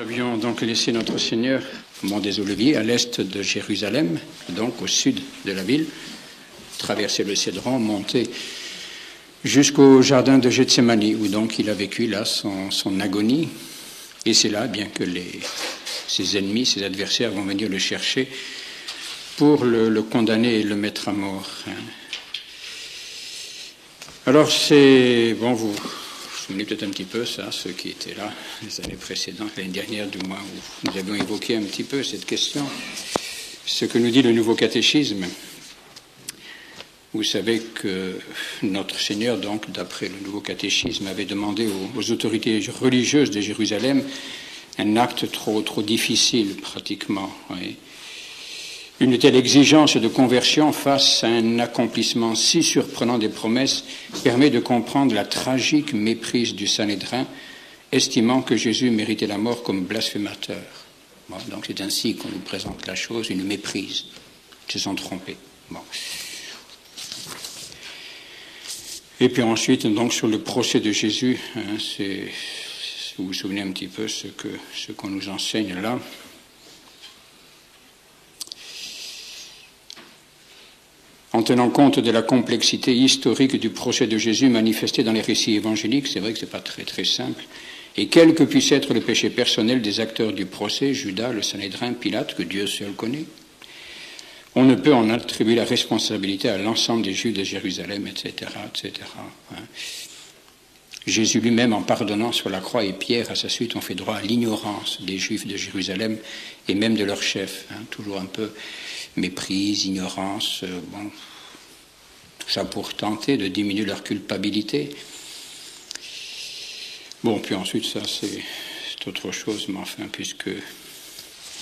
Nous avions donc laissé notre Seigneur au Mont des Oliviers, à l'est de Jérusalem, donc au sud de la ville, traverser le Cédron, monter jusqu'au jardin de Gethsémani, où donc il a vécu là son agonie. Et c'est là bien que ses ennemis, ses adversaires vont venir le chercher pour le condamner et le mettre à mort. Alors c'est, bon, vous souvenez peut-être un petit peu ça, ceux qui étaient là les années précédentes, l'année dernière du moins, où nous avions évoqué un petit peu cette question, ce que nous dit le nouveau catéchisme. Vous savez que notre Seigneur, donc, d'après le nouveau catéchisme, avait demandé aux autorités religieuses de Jérusalem un acte trop difficile, pratiquement. Oui. Une telle exigence de conversion face à un accomplissement si surprenant des promesses permet de comprendre la tragique méprise du Sanhédrin, estimant que Jésus méritait la mort comme blasphémateur. Bon, donc c'est ainsi qu'on nous présente la chose, une méprise. Ils se sont trompés. Bon. Et puis ensuite, donc, sur le procès de Jésus, vous vous souvenez un petit peu ce qu'on nous enseigne là. En tenant compte de la complexité historique du procès de Jésus manifesté dans les récits évangéliques, c'est vrai que ce n'est pas très simple, et quel que puisse être le péché personnel des acteurs du procès, Judas, le Sanhédrin, Pilate, que Dieu seul connaît, on ne peut en attribuer la responsabilité à l'ensemble des Juifs de Jérusalem, etc., etc. Jésus lui-même, en pardonnant sur la croix, et Pierre, à sa suite, ont fait droit à l'ignorance des Juifs de Jérusalem et même de leur chef. Toujours un peu méprise, ignorance, bon, tout ça pour tenter de diminuer leur culpabilité. Bon, puis ensuite, ça, c'est autre chose, mais enfin, puisque...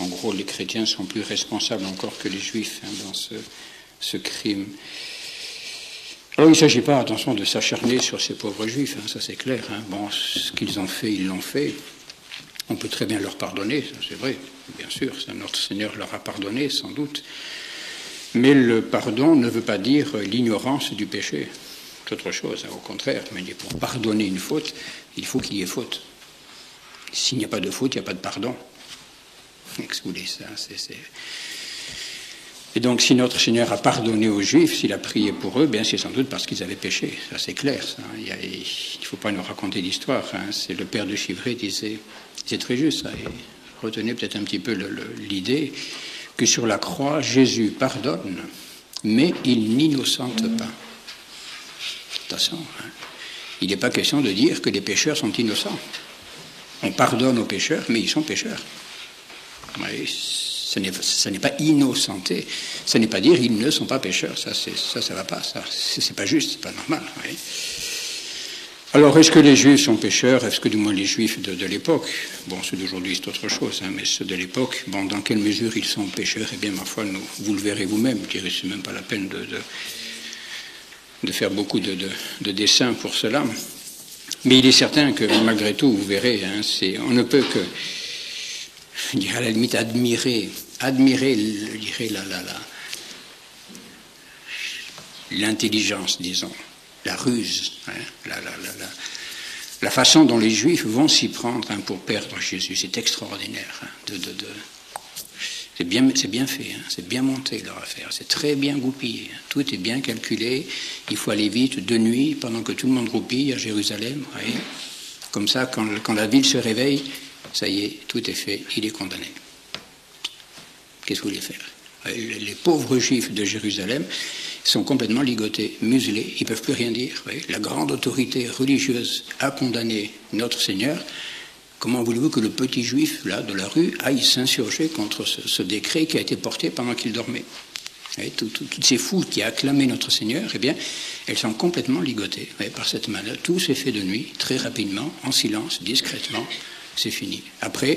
En gros, les chrétiens sont plus responsables encore que les juifs dans ce crime. Alors, il ne s'agit pas, attention, de s'acharner sur ces pauvres juifs, ça c'est clair. Bon, ce qu'ils ont fait, ils l'ont fait. On peut très bien leur pardonner, ça c'est vrai, bien sûr. Ça, notre Seigneur leur a pardonné, sans doute. Mais le pardon ne veut pas dire l'ignorance du péché. C'est autre chose, au contraire. Mais pour pardonner une faute, il faut qu'il y ait faute. S'il n'y a pas de faute, il n'y a pas de pardon. Excludez ça, Et donc, si notre Seigneur a pardonné aux Juifs, s'il a prié pour eux, bien c'est sans doute parce qu'ils avaient péché. Ça, c'est clair. Ça. Il ne faut pas nous raconter l'histoire. C'est le père de Chivray disait, c'est très juste. Ça. Et retenez peut-être un petit peu l'idée que sur la croix, Jésus pardonne, mais il n'innocente pas. Attention. Il n'est pas question de dire que les pécheurs sont innocents. On pardonne aux pécheurs, mais ils sont pécheurs. Oui, ce n'est pas innocenté, ce n'est pas dire ils ne sont pas pécheurs, ça va pas, ça c'est pas juste, c'est pas normal. Oui. Alors est-ce que les Juifs sont pécheurs? Est-ce que du moins les Juifs de l'époque, bon ceux d'aujourd'hui c'est autre chose, mais ceux de l'époque, bon dans quelle mesure ils sont pécheurs? Eh bien ma foi, vous le verrez vous-même, je dirais c'est même pas la peine de faire beaucoup de dessins pour cela. Mais il est certain que malgré tout, vous verrez, on ne peut que je dirais à la limite admirer, je dirais l'intelligence, disons, la ruse, la façon dont les Juifs vont s'y prendre pour perdre Jésus. C'est extraordinaire. C'est bien fait, c'est bien monté leur affaire, c'est très bien goupillé. Tout est bien calculé, il faut aller vite de nuit pendant que tout le monde roupille à Jérusalem. Voyez. Comme ça, quand la ville se réveille, ça y est, tout est fait, il est condamné. Qu'est-ce que vous voulez faire? Les pauvres Juifs de Jérusalem sont complètement ligotés, muselés, ils ne peuvent plus rien dire. La grande autorité religieuse a condamné notre Seigneur. Comment voulez-vous que le petit Juif là, de la rue aille s'insurger contre ce décret qui a été porté pendant qu'il dormait? Toutes ces foules qui acclamaient notre Seigneur, eh bien, elles sont complètement ligotées par cette main-là. Tout s'est fait de nuit, très rapidement, en silence, discrètement. C'est fini. Après,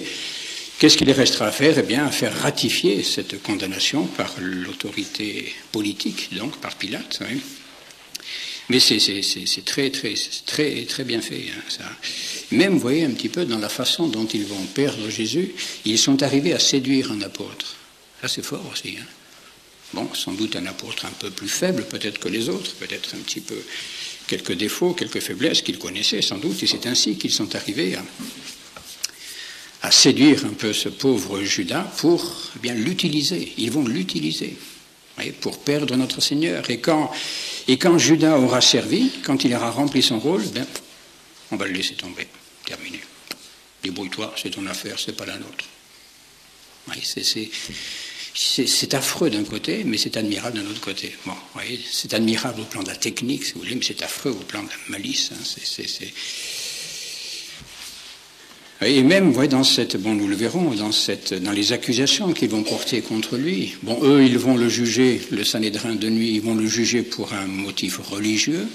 qu'est-ce qu'il restera à faire? Eh bien, à faire ratifier cette condamnation par l'autorité politique, donc par Pilate. Oui. Mais c'est très bien fait. Ça. Même, vous voyez, un petit peu dans la façon dont ils vont perdre Jésus, ils sont arrivés à séduire un apôtre. Ça, c'est fort aussi. Bon, sans doute un apôtre un peu plus faible, peut-être que les autres, peut-être un petit peu quelques défauts, quelques faiblesses qu'ils connaissaient sans doute, et c'est ainsi qu'ils sont arrivés à séduire un peu ce pauvre Judas pour eh bien l'utiliser. Ils vont l'utiliser pour perdre notre Seigneur. Et quand Judas aura servi, quand il aura rempli son rôle, ben, on va le laisser tomber. Terminé. Débrouille-toi, c'est ton affaire, c'est pas la nôtre. C'est affreux d'un côté, mais c'est admirable d'un autre côté. Bon, c'est admirable au plan de la technique, si vous voulez, mais c'est affreux au plan de la malice. Et même, dans cette, bon, nous le verrons, dans les accusations qu'ils vont porter contre lui. Bon, eux, ils vont le juger, le Sanhédrin de nuit, ils vont le juger pour un motif religieux.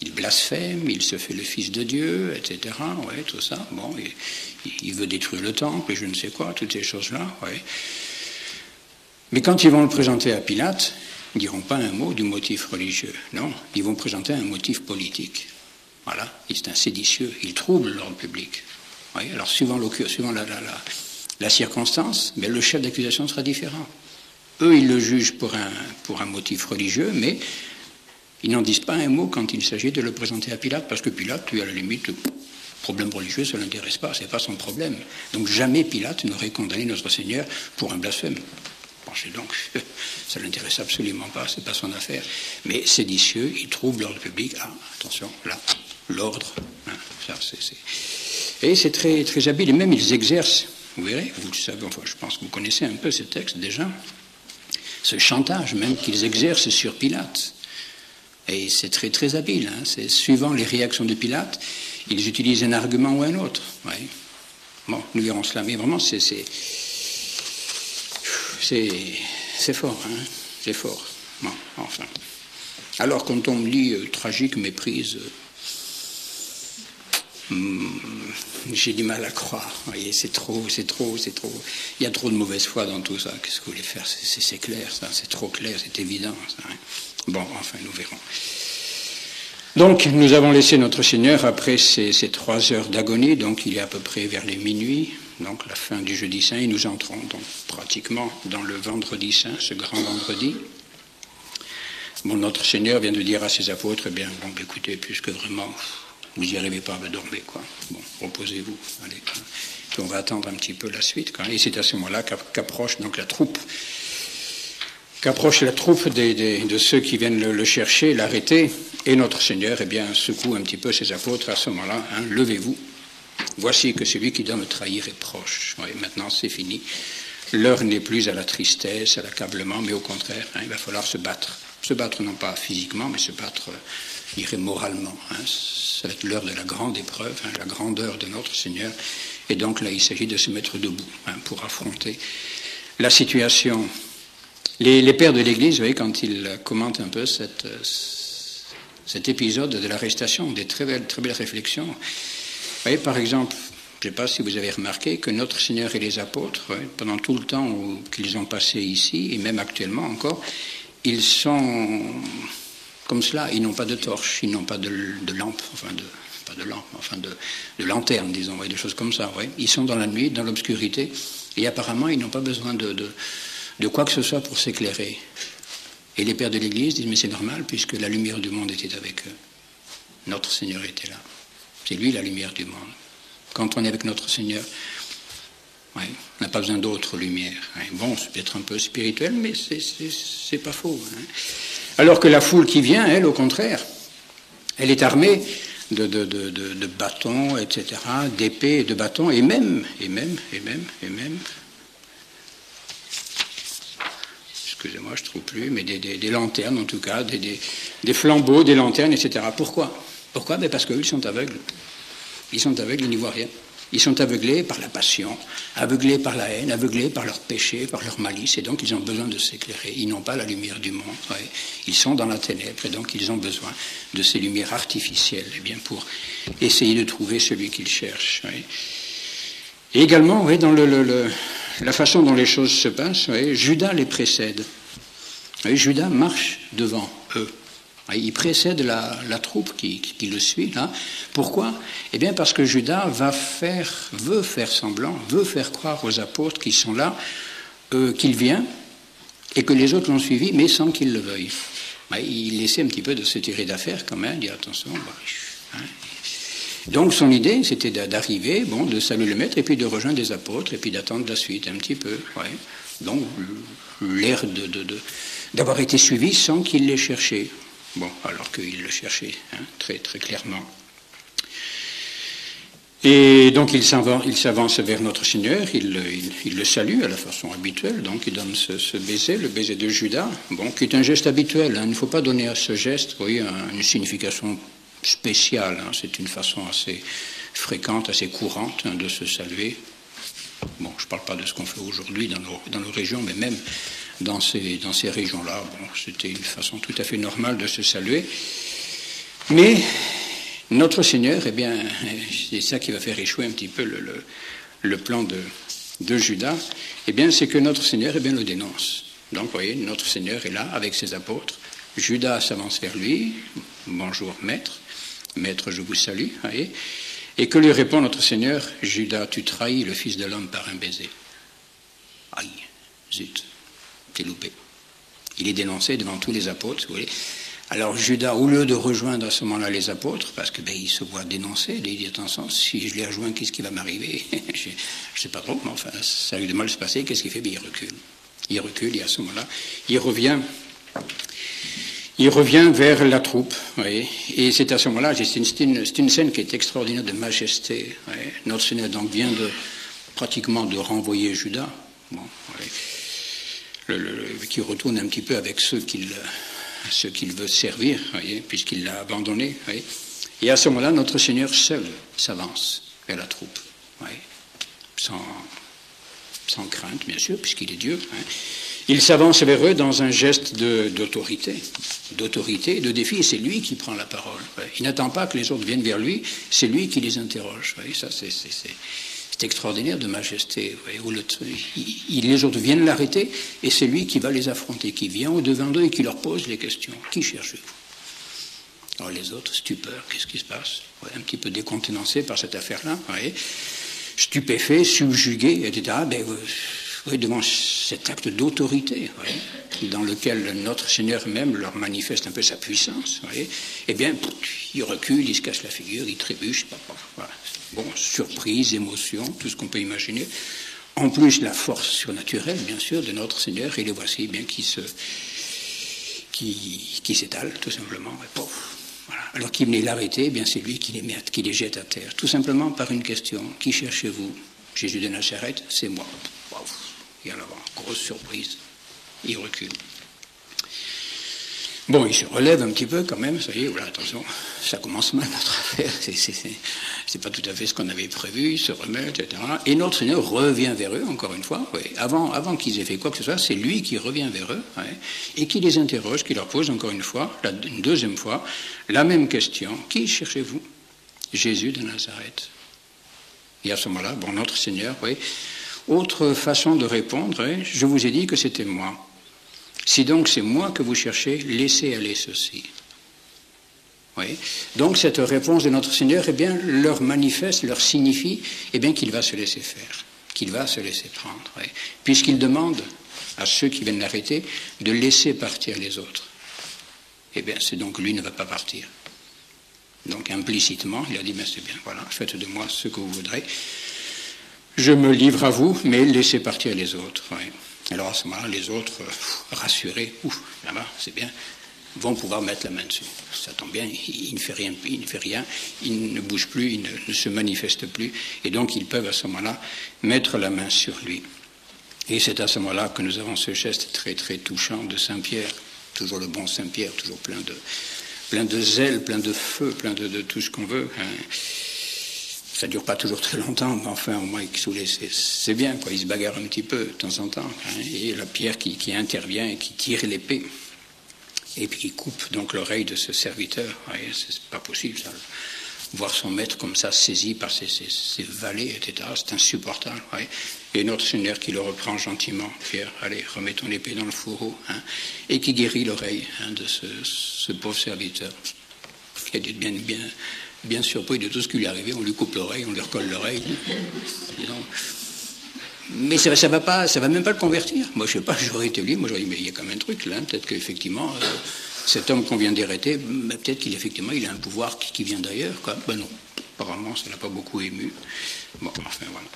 Il blasphème, il se fait le fils de Dieu, etc. Ouais, tout ça. Bon, il veut détruire le temple et je ne sais quoi, toutes ces choses-là. Ouais. Mais quand ils vont le présenter à Pilate, ils ne diront pas un mot du motif religieux. Non, ils vont présenter un motif politique. Voilà, c'est un séditieux, il trouble l'ordre public. Oui, alors suivant la circonstance, mais le chef d'accusation sera différent. Eux, ils le jugent pour un motif religieux, mais ils n'en disent pas un mot quand il s'agit de le présenter à Pilate, parce que Pilate, lui, à la limite, le problème religieux, ça ne l'intéresse pas, ce n'est pas son problème. Donc jamais Pilate n'aurait condamné notre Seigneur pour un blasphème. Pensez donc, ça ne l'intéresse absolument pas, ce n'est pas son affaire. Mais séditieux, il trouve l'ordre public. Ah, attention, là, l'ordre, ça c'est... Et c'est très, très habile, et même ils exercent, vous verrez, vous le savez, enfin je pense que vous connaissez un peu ces textes déjà, ce chantage même qu'ils exercent sur Pilate. Et c'est très, très habile, c'est suivant les réactions de Pilate, ils utilisent un argument ou un autre. Ouais. Bon, nous verrons cela, mais vraiment c'est fort, c'est fort. Bon, enfin. Alors quand on lit tragique méprise, j'ai du mal à croire. Vous voyez, c'est trop. Il y a trop de mauvaise foi dans tout ça. Qu'est-ce que vous voulez faire? C'est clair, ça. C'est trop clair, c'est évident. Ça, Bon, enfin, nous verrons. Donc, nous avons laissé notre Seigneur après ces 3 heures d'agonie. Donc, il est à peu près vers les minuit. Donc, la fin du jeudi saint. Et nous entrons donc pratiquement dans le vendredi saint, ce grand vendredi. Bon, notre Seigneur vient de dire à ses apôtres, eh bien, bon, écoutez, puisque vraiment... vous n'y arrivez pas, dormez, quoi. Bon, reposez-vous. Allez. Puis on va attendre un petit peu la suite, quoi. Et c'est à ce moment-là qu'approche donc la troupe. Qu'approche la troupe de ceux qui viennent le chercher, l'arrêter. Et notre Seigneur, eh bien, secoue un petit peu ses apôtres à ce moment-là. Levez-vous. Voici que celui qui doit me trahir est proche. Oui, maintenant, c'est fini. L'heure n'est plus à la tristesse, à l'accablement, mais au contraire, il va falloir se battre. Se battre non pas physiquement, mais se battre, je dirais, moralement. Ça va être l'heure de la grande épreuve, la grandeur de notre Seigneur. Et donc là, il s'agit de se mettre debout pour affronter la situation. Les pères de l'Église, vous voyez, quand ils commentent un peu cet épisode de l'arrestation, des très belles réflexions. Vous voyez, par exemple, je ne sais pas si vous avez remarqué que notre Seigneur et les apôtres, pendant tout le temps qu'ils ont passé ici, et même actuellement encore, ils sont comme cela, ils n'ont pas de torche, ils n'ont pas de lampe, de lanterne, disons, des choses comme ça. Ils sont dans la nuit, dans l'obscurité, et apparemment, ils n'ont pas besoin de quoi que ce soit pour s'éclairer. Et les pères de l'Église disent, mais c'est normal, puisque la lumière du monde était avec eux. Notre Seigneur était là. C'est lui la lumière du monde. Quand on est avec notre Seigneur, on n'a pas besoin d'autre lumière. Bon, c'est peut-être un peu spirituel, mais c'est pas faux. Alors que la foule qui vient, elle, au contraire, elle est armée de bâtons, etc., d'épées, de bâtons, et même, excusez-moi, je ne trouve plus, mais des lanternes en tout cas, des flambeaux, des lanternes, etc. Pourquoi? Parce qu'eux, ils sont aveugles. Ils sont aveugles, ils n'y voient rien. Ils sont aveuglés par la passion, aveuglés par la haine, aveuglés par leur péché, par leur malice, et donc ils ont besoin de s'éclairer. Ils n'ont pas la lumière du monde. Ils sont dans la ténèbre, et donc ils ont besoin de ces lumières artificielles, pour essayer de trouver celui qu'ils cherchent. Et également, dans la façon dont les choses se passent, Judas les précède. Judas marche devant eux. Il précède la troupe qui le suit. Là. Pourquoi? Eh bien parce que Judas veut faire semblant, veut faire croire aux apôtres qui sont là qu'il vient et que les autres l'ont suivi, mais sans qu'ils le veuillent. Il essaie un petit peu de se tirer d'affaire quand même, il dit attention. Donc son idée, c'était d'arriver, bon, de saluer le maître, et puis de rejoindre les apôtres, et puis d'attendre la suite un petit peu. Ouais. Donc l'air d'avoir été suivi sans qu'il l'ait cherché. Bon, alors qu'il le cherchait, hein, très, très clairement. Et donc il s'avance vers notre Seigneur, il le salue à la façon habituelle, donc il donne ce baiser, le baiser de Judas, bon, qui est un geste habituel, hein. Il ne faut pas donner à ce geste, vous voyez, une signification spéciale, hein. C'est une façon assez fréquente, assez courante, hein, de se saluer. Bon, je ne parle pas de ce qu'on fait aujourd'hui dans nos régions, mais même dans ces régions-là, bon, c'était une façon tout à fait normale de se saluer. Mais notre Seigneur, eh bien, c'est ça qui va faire échouer un petit peu le plan de Judas, eh bien, c'est que notre Seigneur, eh bien, le dénonce. Donc, vous voyez, notre Seigneur est là avec ses apôtres. Judas s'avance vers lui. Bonjour, maître. Maître, je vous salue. Voyez. Et que lui répond notre Seigneur, Judas, tu trahis le Fils de l'homme par un baiser. Aïe, zut, t'es loupé. Il est dénoncé devant tous les apôtres, vous voyez. Alors Judas, au lieu de rejoindre à ce moment-là les apôtres, parce que il se voit dénoncer, il dit attention, si je les rejoins, qu'est-ce qui va m'arriver? Je ne sais pas trop, mais enfin, ça a eu de mal se passer. Qu'est-ce qu'il fait? Il recule. Il recule, et à ce moment-là, il revient vers la troupe. Voyez. Et c'est à ce moment-là, c'est une scène qui est extraordinaire de majesté. Voyez. Notre Seigneur donc vient pratiquement de renvoyer Judas, bon, qui retourne un petit peu avec ceux qu'il veut servir, voyez, puisqu'il l'a abandonné. Voyez. Et à ce moment-là, notre Seigneur seul s'avance vers la troupe, voyez, sans crainte, bien sûr, puisqu'il est Dieu. Hein. Il s'avance vers eux dans un geste d'autorité, de défi, et c'est lui qui prend la parole. Voyez. Il n'attend pas que les autres viennent vers lui, c'est lui qui les interroge. Voyez. Ça, c'est extraordinaire de majesté. Voyez, où les autres viennent l'arrêter et c'est lui qui va les affronter, qui vient au-devant d'eux et qui leur pose les questions. Qui cherchez-vous? Alors les autres, stupeur, qu'est-ce qui se passe? Ouais, un petit peu décontenancés par cette affaire-là, voyez, stupéfaits, subjugués, etc. Ben, voyez, devant cet acte d'autorité, voyez, dans lequel notre Seigneur même leur manifeste un peu sa puissance, voyez, eh bien, il recule, il se casse la figure, il trébuche, voilà. Bon, surprise, émotion, tout ce qu'on peut imaginer. En plus, la force surnaturelle, bien sûr, de notre Seigneur, et les voici bien qui s'étalent, tout simplement. Et pouf, voilà. Alors qu'il venait l'arrêter, eh bien c'est lui qui les jette à terre, tout simplement par une question. Qui cherchez-vous? Jésus de Nazareth, c'est moi. Wow. Et alors, grosse surprise, il recule. Bon, il se relève un petit peu quand même, ça y est, voilà, attention, ça commence mal notre affaire, c'est pas tout à fait ce qu'on avait prévu, il se remet, etc. Et notre Seigneur revient vers eux, encore une fois, ouais. Avant qu'ils aient fait quoi que ce soit, c'est lui qui revient vers eux, ouais, et qui les interroge, qui leur pose encore une fois, une deuxième fois, la même question. Qui cherchez-vous? Jésus de Nazareth. Et à ce moment-là, bon, notre Seigneur, ouais, autre façon de répondre, ouais, je vous ai dit que c'était moi. Si donc c'est moi que vous cherchez, laissez aller ceci. Oui. Donc cette réponse de notre Seigneur, eh bien, leur manifeste, leur signifie, eh bien, qu'il va se laisser faire, qu'il va se laisser prendre, oui. Puisqu'il demande à ceux qui viennent l'arrêter de laisser partir les autres. Eh bien, c'est donc lui ne va pas partir. Donc implicitement, il a dit, mais c'est bien, voilà, faites de moi ce que vous voudrez. Je me livre à vous, mais laissez partir les autres. Oui. Alors à ce moment-là, les autres, rassurés, là-bas, c'est bien, vont pouvoir mettre la main dessus. Ça tombe bien, il ne fait rien, il ne bouge plus, il ne se manifeste plus, et donc ils peuvent à ce moment-là mettre la main sur lui. Et c'est à ce moment-là que nous avons ce geste très très touchant de Saint Pierre, toujours le bon Saint Pierre, toujours plein de zèle, plein de feu, plein de tout ce qu'on veut. Hein. Ça ne dure pas toujours très longtemps, mais enfin, au moins, c'est bien, quoi. Il se bagarre un petit peu de temps en temps. Hein, et la Pierre qui intervient et qui tire l'épée, et puis qui coupe donc l'oreille de ce serviteur. Ouais, c'est pas possible, ça. Voir son maître comme ça, saisi par ses valets, etc., c'est insupportable. Ouais. Et notre Seigneur qui le reprend gentiment. Pierre, allez, remets ton épée dans le fourreau. Hein, et qui guérit l'oreille, hein, de ce pauvre serviteur. Il a dû être bien surpris de tout ce qui lui est arrivé, on lui coupe l'oreille, on lui recolle l'oreille. Mais ça va même pas le convertir. Moi, je sais pas, j'aurais été lui, moi j'aurais dit, mais il y a quand même un truc là, peut-être qu'effectivement, cet homme qu'on vient d'arrêter, peut-être qu'il effectivement, il a un pouvoir qui vient d'ailleurs, quoi. Ben non, Apparemment, ça n'a pas beaucoup ému. Bon, enfin, voilà.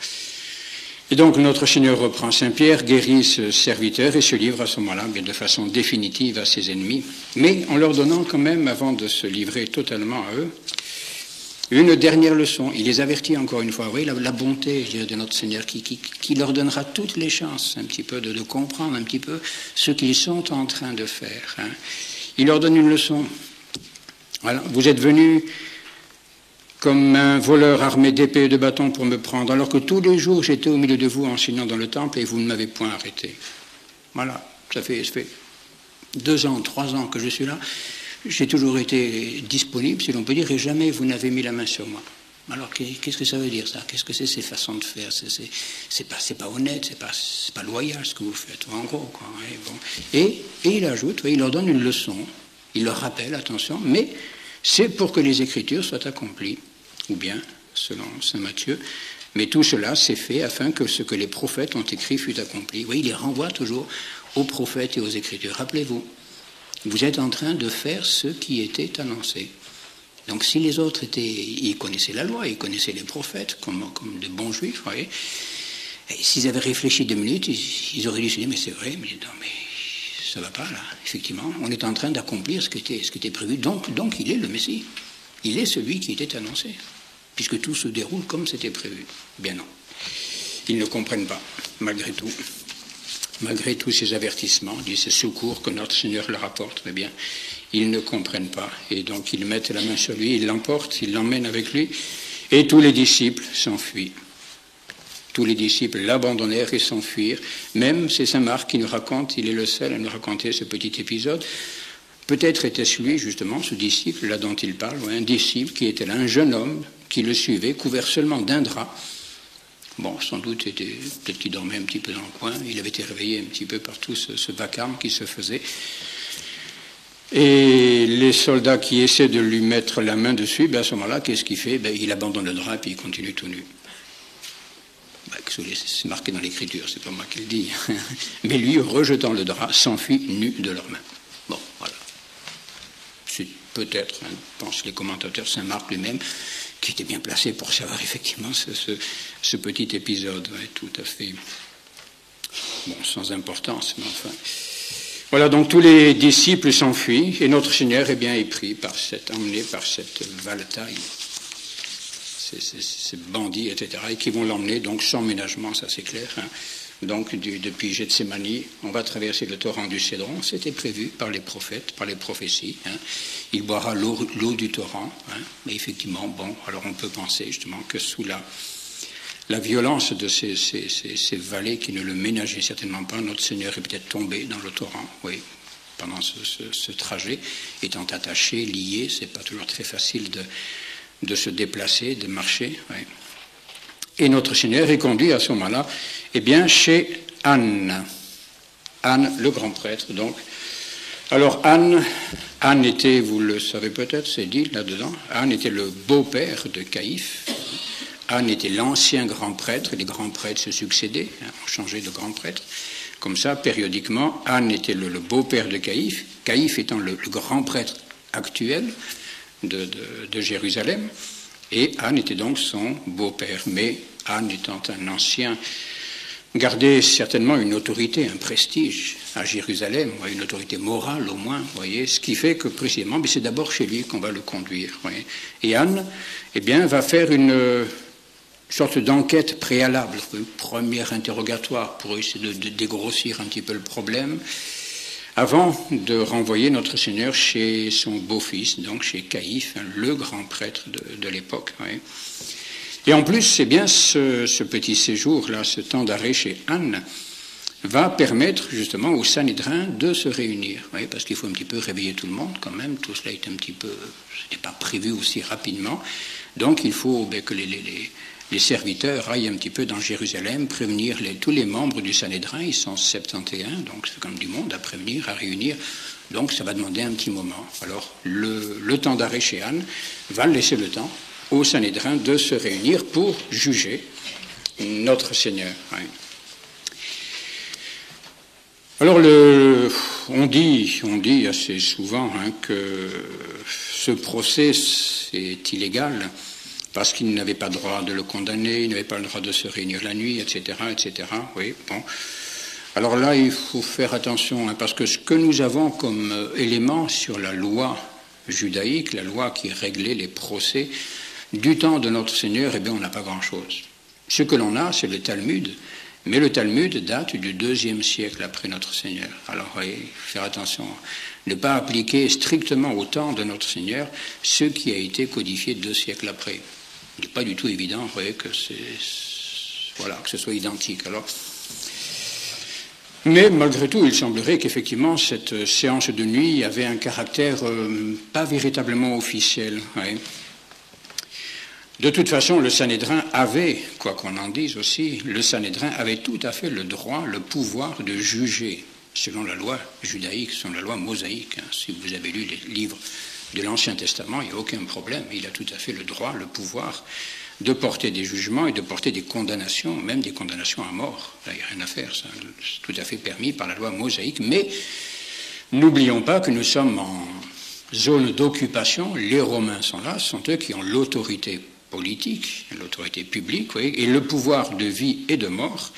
Et donc, notre Seigneur reprend Saint-Pierre, guérit ce serviteur et se livre à ce moment-là, bien de façon définitive à ses ennemis, mais en leur donnant quand même, avant de se livrer totalement à eux, une dernière leçon. Il les avertit encore une fois, oui, la bonté, je dirais, de notre Seigneur, qui leur donnera toutes les chances, un petit peu, de comprendre un petit peu ce qu'ils sont en train de faire. Hein. Il leur donne une leçon. Voilà, vous êtes venus comme un voleur armé d'épée et de bâton pour me prendre, alors que tous les jours j'étais au milieu de vous enseignant dans le temple et vous ne m'avez point arrêté. Voilà, ça fait 2 ans, 3 ans que je suis là. J'ai toujours été disponible, si l'on peut dire, et jamais vous n'avez mis la main sur moi. Alors, qu'est-ce que ça veut dire, ça? Qu'est-ce que c'est, ces façons de faire? C'est pas honnête, c'est pas loyal, ce que vous faites, en gros, quoi. Et, bon. Et il ajoute, il leur donne une leçon, il leur rappelle, attention, mais c'est pour que les Écritures soient accomplies, ou bien, selon saint Matthieu, mais tout cela s'est fait afin que ce que les prophètes ont écrit fût accompli. Oui, il les renvoie toujours aux prophètes et aux Écritures. Rappelez-vous, vous êtes en train de faire ce qui était annoncé. Donc si les autres ils connaissaient la loi, ils connaissaient les prophètes, comme de bons juifs, vous voyez, et s'ils avaient réfléchi 2 minutes, ils auraient dû se dire, mais c'est vrai, mais non, mais ça ne va pas là, effectivement, on est en train d'accomplir ce qui était prévu, donc il est le Messie, il est celui qui était annoncé, puisque tout se déroule comme c'était prévu. Bien non, ils ne comprennent pas, malgré tout. Malgré tous ces avertissements, ces secours que notre Seigneur leur apporte, eh bien, ils ne comprennent pas. Et donc, ils mettent la main sur lui, ils l'emportent, ils l'emmènent avec lui, et tous les disciples s'enfuient. Tous les disciples l'abandonnèrent et s'enfuirent. Même, c'est saint Marc qui nous raconte, il est le seul à nous raconter ce petit épisode. Peut-être était-ce lui, justement, ce disciple, là dont il parle, un disciple qui était là, un jeune homme qui le suivait, couvert seulement d'un drap. Bon, sans doute, peut-être qu'il dormait un petit peu dans le coin, il avait été réveillé un petit peu par tout ce vacarme qui se faisait. Et les soldats qui essaient de lui mettre la main dessus, à ce moment-là, qu'est-ce qu'il fait? Il abandonne le drap et il continue tout nu. C'est marqué dans l'Écriture, c'est pas moi qui le dis. Mais lui, rejetant le drap, s'enfuit nu de leurs mains. Bon, voilà. C'est peut-être, pensent les commentateurs, saint Marc lui-même, qui était bien placé pour savoir effectivement ce petit épisode, tout à fait, bon, sans importance, mais enfin. Voilà, donc tous les disciples s'enfuient, et notre Seigneur est emmené par cette valetaille, ces bandits, etc., et qui vont l'emmener, donc sans ménagement, ça c'est clair, hein. Donc, depuis Gethsémani, on va traverser le torrent du Cédron. C'était prévu par les prophètes, par les prophéties. Hein. Il boira l'eau du torrent. Hein. Mais effectivement, bon, alors on peut penser justement que sous la violence de ces vallées qui ne le ménageaient certainement pas, notre Seigneur est peut-être tombé dans le torrent, oui, pendant ce trajet, étant attaché, lié. C'est pas toujours très facile de se déplacer, de marcher. Oui. Et notre Seigneur est conduit à ce moment-là, chez Anne. Anne, le grand prêtre, donc. Alors Anne était, vous le savez peut-être, c'est dit là-dedans, Anne était le beau-père de Caïphe. Anne était l'ancien grand prêtre, les grands prêtres se succédaient, on changeait de grand prêtre. Comme ça, périodiquement, Anne était le beau-père de Caïphe, Caïphe étant le grand prêtre actuel de Jérusalem. Et Anne était donc son beau-père. Mais Anne étant un ancien, gardait certainement une autorité, un prestige à Jérusalem, une autorité morale au moins, voyez, ce qui fait que précisément, c'est d'abord chez lui qu'on va le conduire. Voyez. Et Anne, va faire une sorte d'enquête préalable, un premier interrogatoire pour essayer de dégrossir un petit peu le problème, avant de renvoyer notre Seigneur chez son beau-fils, donc chez Caïphe, le grand prêtre de l'époque. Oui. Et en plus, c'est bien ce petit séjour-là, ce temps d'arrêt chez Anne, va permettre justement au Sanhédrin de se réunir. Oui, parce qu'il faut un petit peu réveiller tout le monde quand même, tout cela est un petit peu, ce n'est pas prévu aussi rapidement, donc il faut que les serviteurs aillent un petit peu dans Jérusalem, prévenir tous les membres du Sanhédrin, ils sont 71, donc c'est comme du monde à prévenir, à réunir, donc ça va demander un petit moment. Alors le temps d'arrêt chez Anne va laisser le temps au Sanhédrin de se réunir pour juger notre Seigneur. Oui. Alors on dit assez souvent que ce procès est illégal, parce qu'il n'avait pas le droit de le condamner, il n'avait pas le droit de se réunir la nuit, etc., etc. Oui, bon. Alors là, il faut faire attention, hein, parce que ce que nous avons comme élément sur la loi judaïque, la loi qui réglait les procès, du temps de notre Seigneur, eh bien, on n'a pas grand-chose. Ce que l'on a, c'est le Talmud, mais le Talmud date du IIe siècle après notre Seigneur. Alors, il faut faire attention, ne pas appliquer strictement au temps de notre Seigneur ce qui a été codifié 2 siècles après. Il n'est pas du tout évident, vous voyez, que ce soit identique. Alors, mais malgré tout, il semblerait qu'effectivement, cette séance de nuit avait un caractère pas véritablement officiel. Oui. De toute façon, le Sanhédrin avait, quoi qu'on en dise aussi, le Sanhédrin avait tout à fait le droit, le pouvoir de juger, selon la loi judaïque, selon la loi mosaïque. Hein. Si vous avez lu les livres de l'Ancien Testament, il n'y a aucun problème. Il a tout à fait le droit, le pouvoir de porter des jugements et de porter des condamnations, même des condamnations à mort. Là, il n'y a rien à faire, ça. C'est tout à fait permis par la loi mosaïque. Mais n'oublions pas que nous sommes en zone d'occupation. Les Romains sont là, ce sont eux qui ont l'autorité politique, l'autorité publique, oui, et le pouvoir de vie et de mort,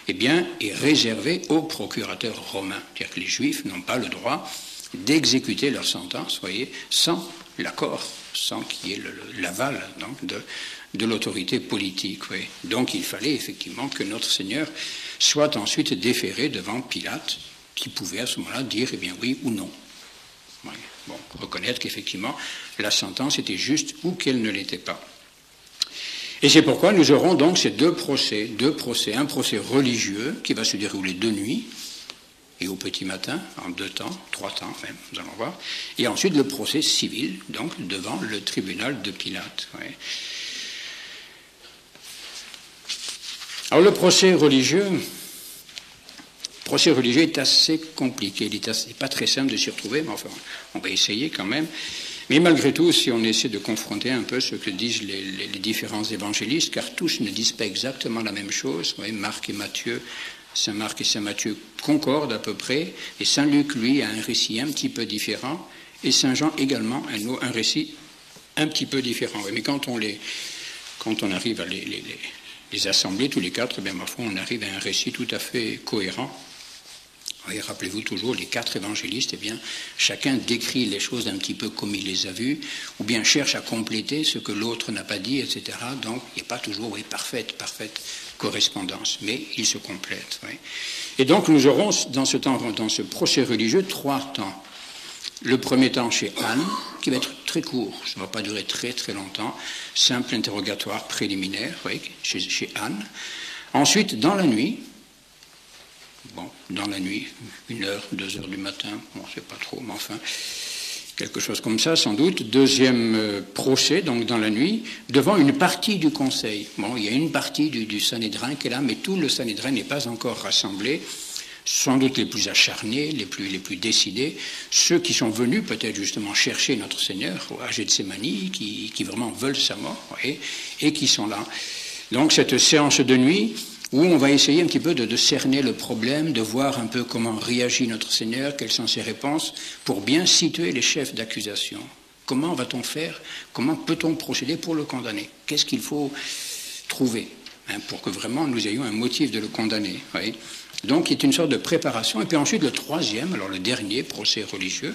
eh bien, est réservé aux procurateurs romains. C'est-à-dire que les Juifs n'ont pas le droit d'exécuter leur sentence, voyez, sans l'accord, sans qu'il y ait l'aval donc, de l'autorité politique. Oui. Donc il fallait effectivement que notre Seigneur soit ensuite déféré devant Pilate, qui pouvait à ce moment-là dire, eh bien oui ou non. Oui. Bon, reconnaître qu'effectivement la sentence était juste ou qu'elle ne l'était pas. Et c'est pourquoi nous aurons donc ces deux procès, un procès religieux qui va se dérouler de nuit et au petit matin, en 2 temps, 3 temps même, nous allons voir, et ensuite le procès civil, donc devant le tribunal de Pilate. Oui. Alors le procès religieux est assez compliqué, il n'est pas très simple de s'y retrouver, mais enfin, on va essayer quand même. Mais malgré tout, si on essaie de confronter un peu ce que disent les différents évangélistes, car tous ne disent pas exactement la même chose, vous voyez, Marc et Matthieu, Saint Marc et Saint Matthieu concordent à peu près, et Saint Luc, lui, a un récit un petit peu différent, et Saint Jean également un récit un petit peu différent. Oui, mais quand on arrive à les assembler, tous les 4, bien, ma foi, on arrive à un récit tout à fait cohérent. Oui, rappelez-vous toujours, les 4 évangélistes, eh bien, chacun décrit les choses un petit peu comme il les a vues, ou bien cherche à compléter ce que l'autre n'a pas dit, etc. Donc, il n'y a pas toujours parfaite correspondance, mais ils se complètent. Oui. Et donc, nous aurons dans ce procès religieux 3 temps. Le premier temps chez Anne, qui va être très court, ça ne va pas durer très très longtemps, simple interrogatoire préliminaire, oui, chez Anne. Ensuite, dans la nuit, 1 heure, 2 heures du matin, bon, c'est pas trop, mais enfin, quelque chose comme ça, sans doute. Deuxième procès, donc dans la nuit, devant une partie du conseil. Bon, il y a une partie du Sanhédrin qui est là, mais tout le Sanhédrin n'est pas encore rassemblé. Sans doute les plus acharnés, les plus décidés, ceux qui sont venus peut-être justement chercher notre Seigneur à Gethsémani, qui vraiment veulent sa mort, voyez, et qui sont là. Donc cette séance de nuit, où on va essayer un petit peu de cerner le problème, de voir un peu comment réagit notre Seigneur, quelles sont ses réponses, pour bien situer les chefs d'accusation. Comment va-t-on faire? Comment peut-on procéder pour le condamner? Qu'est-ce qu'il faut trouver pour que vraiment nous ayons un motif de le condamner, voyez. Donc, il est une sorte de préparation. Et puis ensuite, le troisième, alors le dernier procès religieux,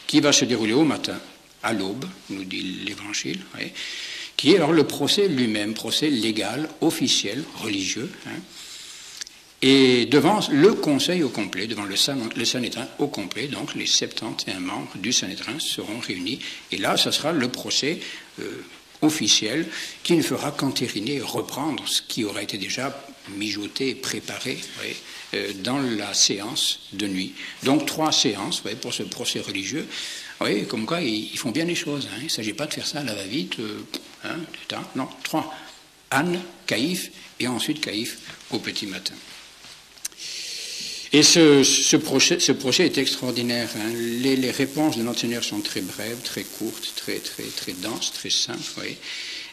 qui va se dérouler au matin, à l'aube, nous dit l'Évangile, oui, qui est alors le procès lui-même, procès légal, officiel, religieux, et devant le conseil au complet, devant le Sanhédrin au complet, donc les 71 membres du Sanhédrin seront réunis. Et là, ce sera le procès officiel qui ne fera qu'entériner et reprendre ce qui aura été déjà mijoté, préparé, oui, dans la séance de nuit. Donc 3 séances, oui, pour ce procès religieux. Oui, comme quoi ils font bien les choses. Il ne s'agit pas de faire ça à la va-vite. Non, 3. Anne, Caïphe, et ensuite Caïphe au petit matin. Et ce procès est extraordinaire. Les réponses de notre Seigneur sont très brèves, très courtes, très denses, très simples. Oui.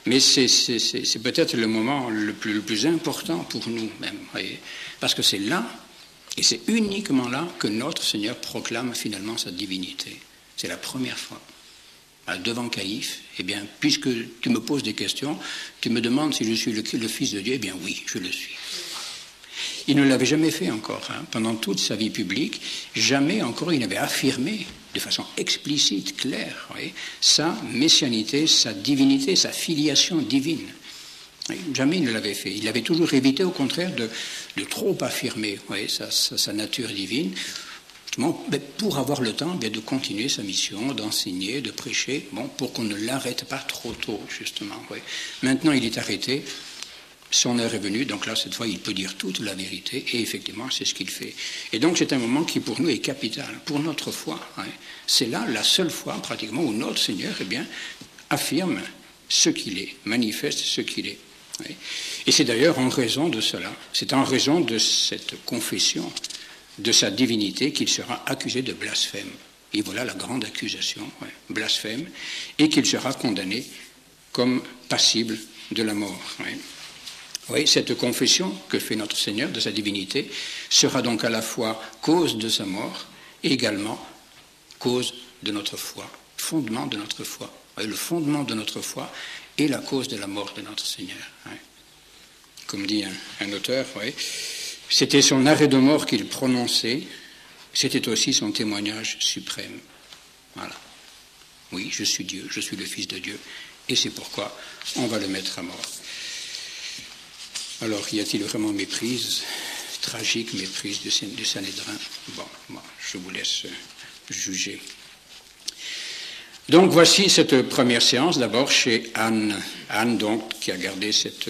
Mais c'est peut-être le moment le plus important pour nous-mêmes, parce que c'est là, et c'est uniquement là, que notre Seigneur proclame finalement sa divinité. C'est la première fois. devant Caïphe, eh bien, puisque tu me poses des questions, tu me demandes si je suis le Fils de Dieu, eh bien oui, je le suis. Il ne l'avait jamais fait encore, pendant toute sa vie publique, jamais encore il n'avait affirmé de façon explicite, claire, sa messianité, sa divinité, sa filiation divine. Jamais il ne l'avait fait. Il avait toujours évité, au contraire, de trop affirmer sa nature divine, pour avoir le temps de continuer sa mission, d'enseigner, de prêcher, pour qu'on ne l'arrête pas trop tôt, justement. Maintenant, il est arrêté. Son heure est venue, donc là, cette fois, il peut dire toute la vérité, et effectivement, c'est ce qu'il fait. Et donc, c'est un moment qui, pour nous, est capital, pour notre foi. C'est là la seule fois, pratiquement, où notre Seigneur, affirme ce qu'il est, manifeste ce qu'il est. Et c'est d'ailleurs en raison de cela, c'est en raison de cette confession de sa divinité qu'il sera accusé de blasphème. Et voilà la grande accusation, blasphème, et qu'il sera condamné comme passible de la mort. Oui, cette confession que fait notre Seigneur de sa divinité sera donc à la fois cause de sa mort et également cause de notre foi, fondement de notre foi. Oui, le fondement de notre foi est la cause de la mort de notre Seigneur. Comme dit un auteur, c'était son arrêt de mort qu'il prononçait, c'était aussi son témoignage suprême. Voilà. Oui, je suis Dieu, je suis le Fils de Dieu, et c'est pourquoi on va le mettre à mort. Alors, y a-t-il vraiment méprise, tragique méprise du Sanhédrin? Bon, moi, je vous laisse juger. Donc, voici cette première séance, d'abord chez Anne. Anne, donc, qui a gardé cette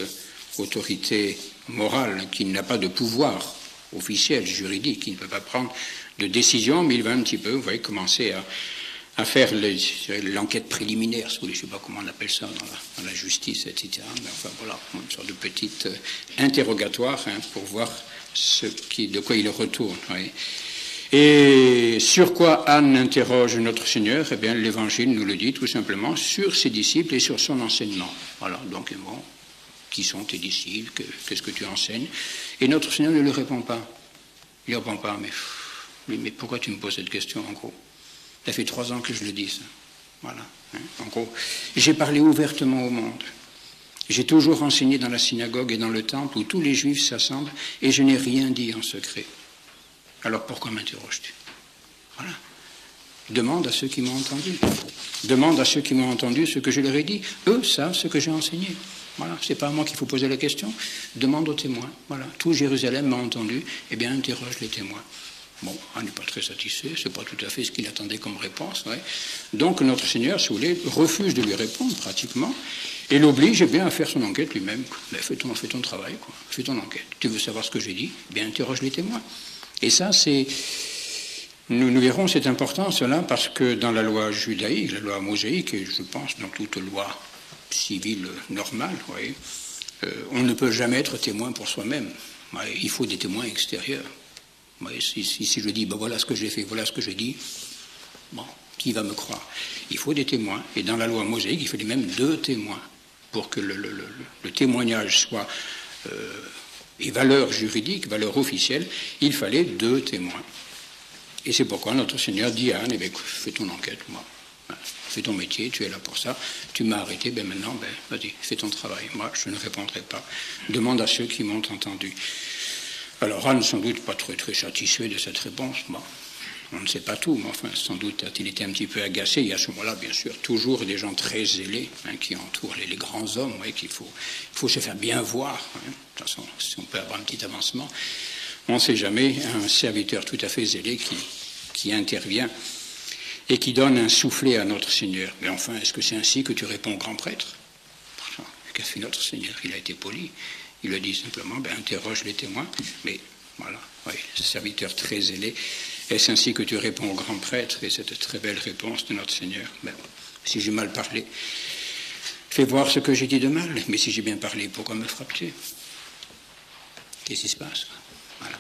autorité morale, qui n'a pas de pouvoir officiel, juridique, qui ne peut pas prendre de décision, mais il va un petit peu, vous voyez, commencer à faire l'enquête préliminaire, je ne sais pas comment on appelle ça dans la justice, etc. Mais enfin voilà, une sorte de petit interrogatoire pour voir de quoi il retourne. Et sur quoi Anne interroge notre Seigneur? Eh bien, l'Évangile nous le dit tout simplement, sur ses disciples et sur son enseignement. Voilà, donc bon, qui sont tes disciples? Qu'est-ce que tu enseignes? Et notre Seigneur ne lui répond pas. Il ne répond pas, mais pourquoi tu me poses cette question en gros? Ça fait 3 ans que je le dis, ça. Voilà. En gros, j'ai parlé ouvertement au monde. J'ai toujours enseigné dans la synagogue et dans le temple où tous les Juifs s'assemblent et je n'ai rien dit en secret. Alors pourquoi m'interroges-tu? Voilà. Demande à ceux qui m'ont entendu. Demande à ceux qui m'ont entendu ce que je leur ai dit. Eux savent ce que j'ai enseigné. Voilà. C'est pas à moi qu'il faut poser la question. Demande aux témoins. Voilà. Tout Jérusalem m'a entendu. Eh bien, interroge les témoins. Bon, on n'est pas très satisfait, c'est pas tout à fait ce qu'il attendait comme réponse. Donc notre Seigneur, si vous voulez, refuse de lui répondre pratiquement et l'oblige bien à faire son enquête lui-même. Mais fais ton travail, fais ton enquête. Tu veux savoir ce que j'ai dit? Bien, interroge les témoins. Et ça, nous verrons, c'est important cela, parce que dans la loi judaïque, la loi mosaïque, et je pense dans toute loi civile normale, on ne peut jamais être témoin pour soi-même. Il faut des témoins extérieurs. Si je dis, voilà ce que j'ai fait, voilà ce que j'ai dit, qui va me croire? Il faut des témoins. Et dans la loi mosaïque, il fallait même 2 témoins pour que le témoignage soit et valeur juridique, valeur officielle, il fallait 2 témoins. Et c'est pourquoi notre Seigneur dit à Anne, fais ton enquête, fais ton métier, tu es là pour ça, tu m'as arrêté, maintenant, vas-y, fais ton travail. Moi, je ne répondrai pas. Demande à ceux qui m'ont entendu. Alors Anne, sans doute, pas très, très satisfait de cette réponse. On ne sait pas tout, mais enfin, sans doute a-t-il été un petit peu agacé. Il y a à ce moment-là, bien sûr, toujours des gens très zélés qui entourent les grands hommes, qu'il faut se faire bien voir. De toute façon, si on peut avoir un petit avancement, on ne sait jamais, un serviteur tout à fait zélé qui intervient et qui donne un soufflet à notre Seigneur. Mais enfin, est-ce que c'est ainsi que tu réponds au grand prêtre? Qu'a fait notre Seigneur? Il a été poli. Il le dit simplement, interroge les témoins. Mais voilà, ce serviteur très zélé. Est-ce ainsi que tu réponds au grand prêtre? Et cette très belle réponse de notre Seigneur. Si j'ai mal parlé, fais voir ce que j'ai dit de mal. Mais si j'ai bien parlé, pourquoi me frappes-tu? Qu'est-ce qui se passe? Voilà.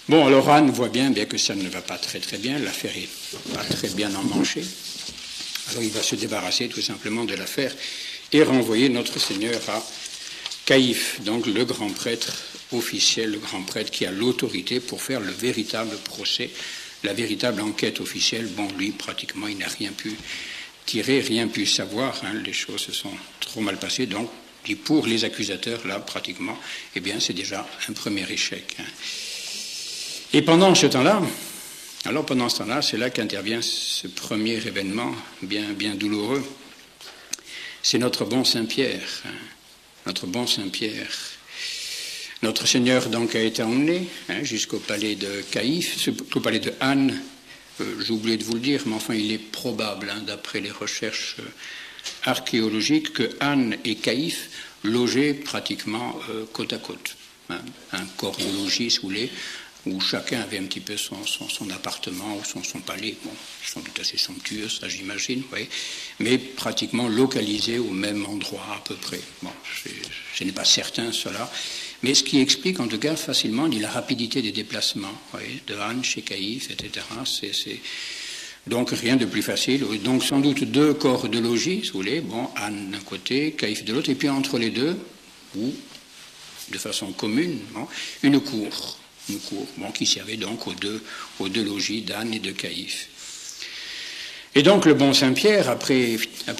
Bon, alors Anne voit bien que ça ne va pas très très bien. L'affaire n'est pas très bien emmanchée. Alors il va se débarrasser tout simplement de l'affaire et renvoyer notre Seigneur à Caïphe, donc le grand prêtre officiel, le grand prêtre qui a l'autorité pour faire le véritable procès la véritable enquête officielle, bon, lui, pratiquement, il n'a rien pu tirer, rien pu savoir. Hein, les choses se sont trop mal passées. Donc, pour les accusateurs, là, pratiquement, eh bien, c'est déjà un premier échec. Hein. Et pendant ce temps-là, c'est là qu'intervient ce premier événement bien douloureux. C'est notre bon Saint-Pierre. Hein, notre bon Saint-Pierre. Notre Seigneur, donc, a été emmené jusqu'au palais de Caïphe, au palais de Anne. J'ai oublié de vous le dire, mais enfin, il est probable, d'après les recherches archéologiques, que Anne et Caïphe logeaient pratiquement côte à côte. Hein, un corps de logis, si vous voulez, où chacun avait un petit peu son appartement ou son palais. Bon, sans doute assez somptueux, ça j'imagine, oui, mais pratiquement localisé au même endroit à peu près. Bon, je n'ai pas certain cela, mais ce qui explique en tout cas facilement la rapidité des déplacements, oui, de Anne chez Caïphe, etc. C'est donc rien de plus facile. Donc sans doute deux corps de logis, si vous voulez, bon, Anne d'un côté, Caïphe de l'autre, et puis entre les deux, ou de façon commune, bon, une cour, bon, qui servait donc aux deux logis d'Anne et de Caïphe. Et donc le bon Saint-Pierre, après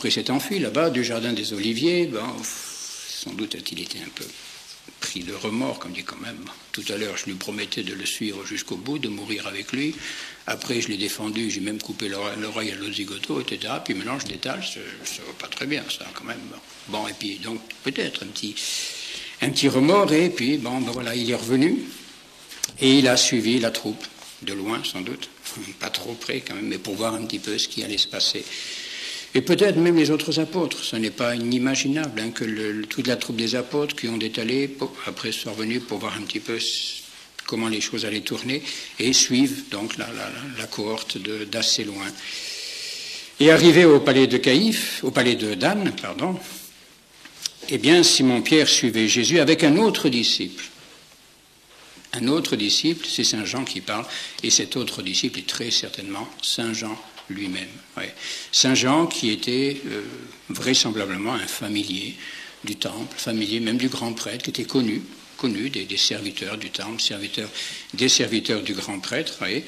s'être enfui là-bas du jardin des Oliviers, bon, sans doute a-t-il été un peu pris de remords, comme dit quand même. Tout à l'heure, je lui promettais de le suivre jusqu'au bout, de mourir avec lui. Après, je l'ai défendu, j'ai même coupé l'oreille à l'autre zigoto, etc. Puis maintenant, je détale, ça va pas très bien, ça, quand même. Bon, et puis donc, peut-être un petit remords, et puis, bon, ben voilà, il est revenu. Et il a suivi la troupe, de loin sans doute, pas trop près quand même, mais pour voir un petit peu ce qui allait se passer. Et peut-être même les autres apôtres, ce n'est pas inimaginable que toute la troupe des apôtres qui ont détalé, après sont revenus pour voir un petit peu comment les choses allaient tourner, et suivent donc la cohorte d'assez loin. Et arrivé au palais de Caïphe, au palais d'Anne, pardon, eh bien Simon-Pierre suivait Jésus avec un autre disciple. Un autre disciple, c'est Saint Jean qui parle, et cet autre disciple est très certainement Saint Jean lui-même. Ouais. Saint Jean qui était vraisemblablement un familier du temple, familier même du grand prêtre, qui était connu des serviteurs du temple, des serviteurs du grand prêtre. Ouais.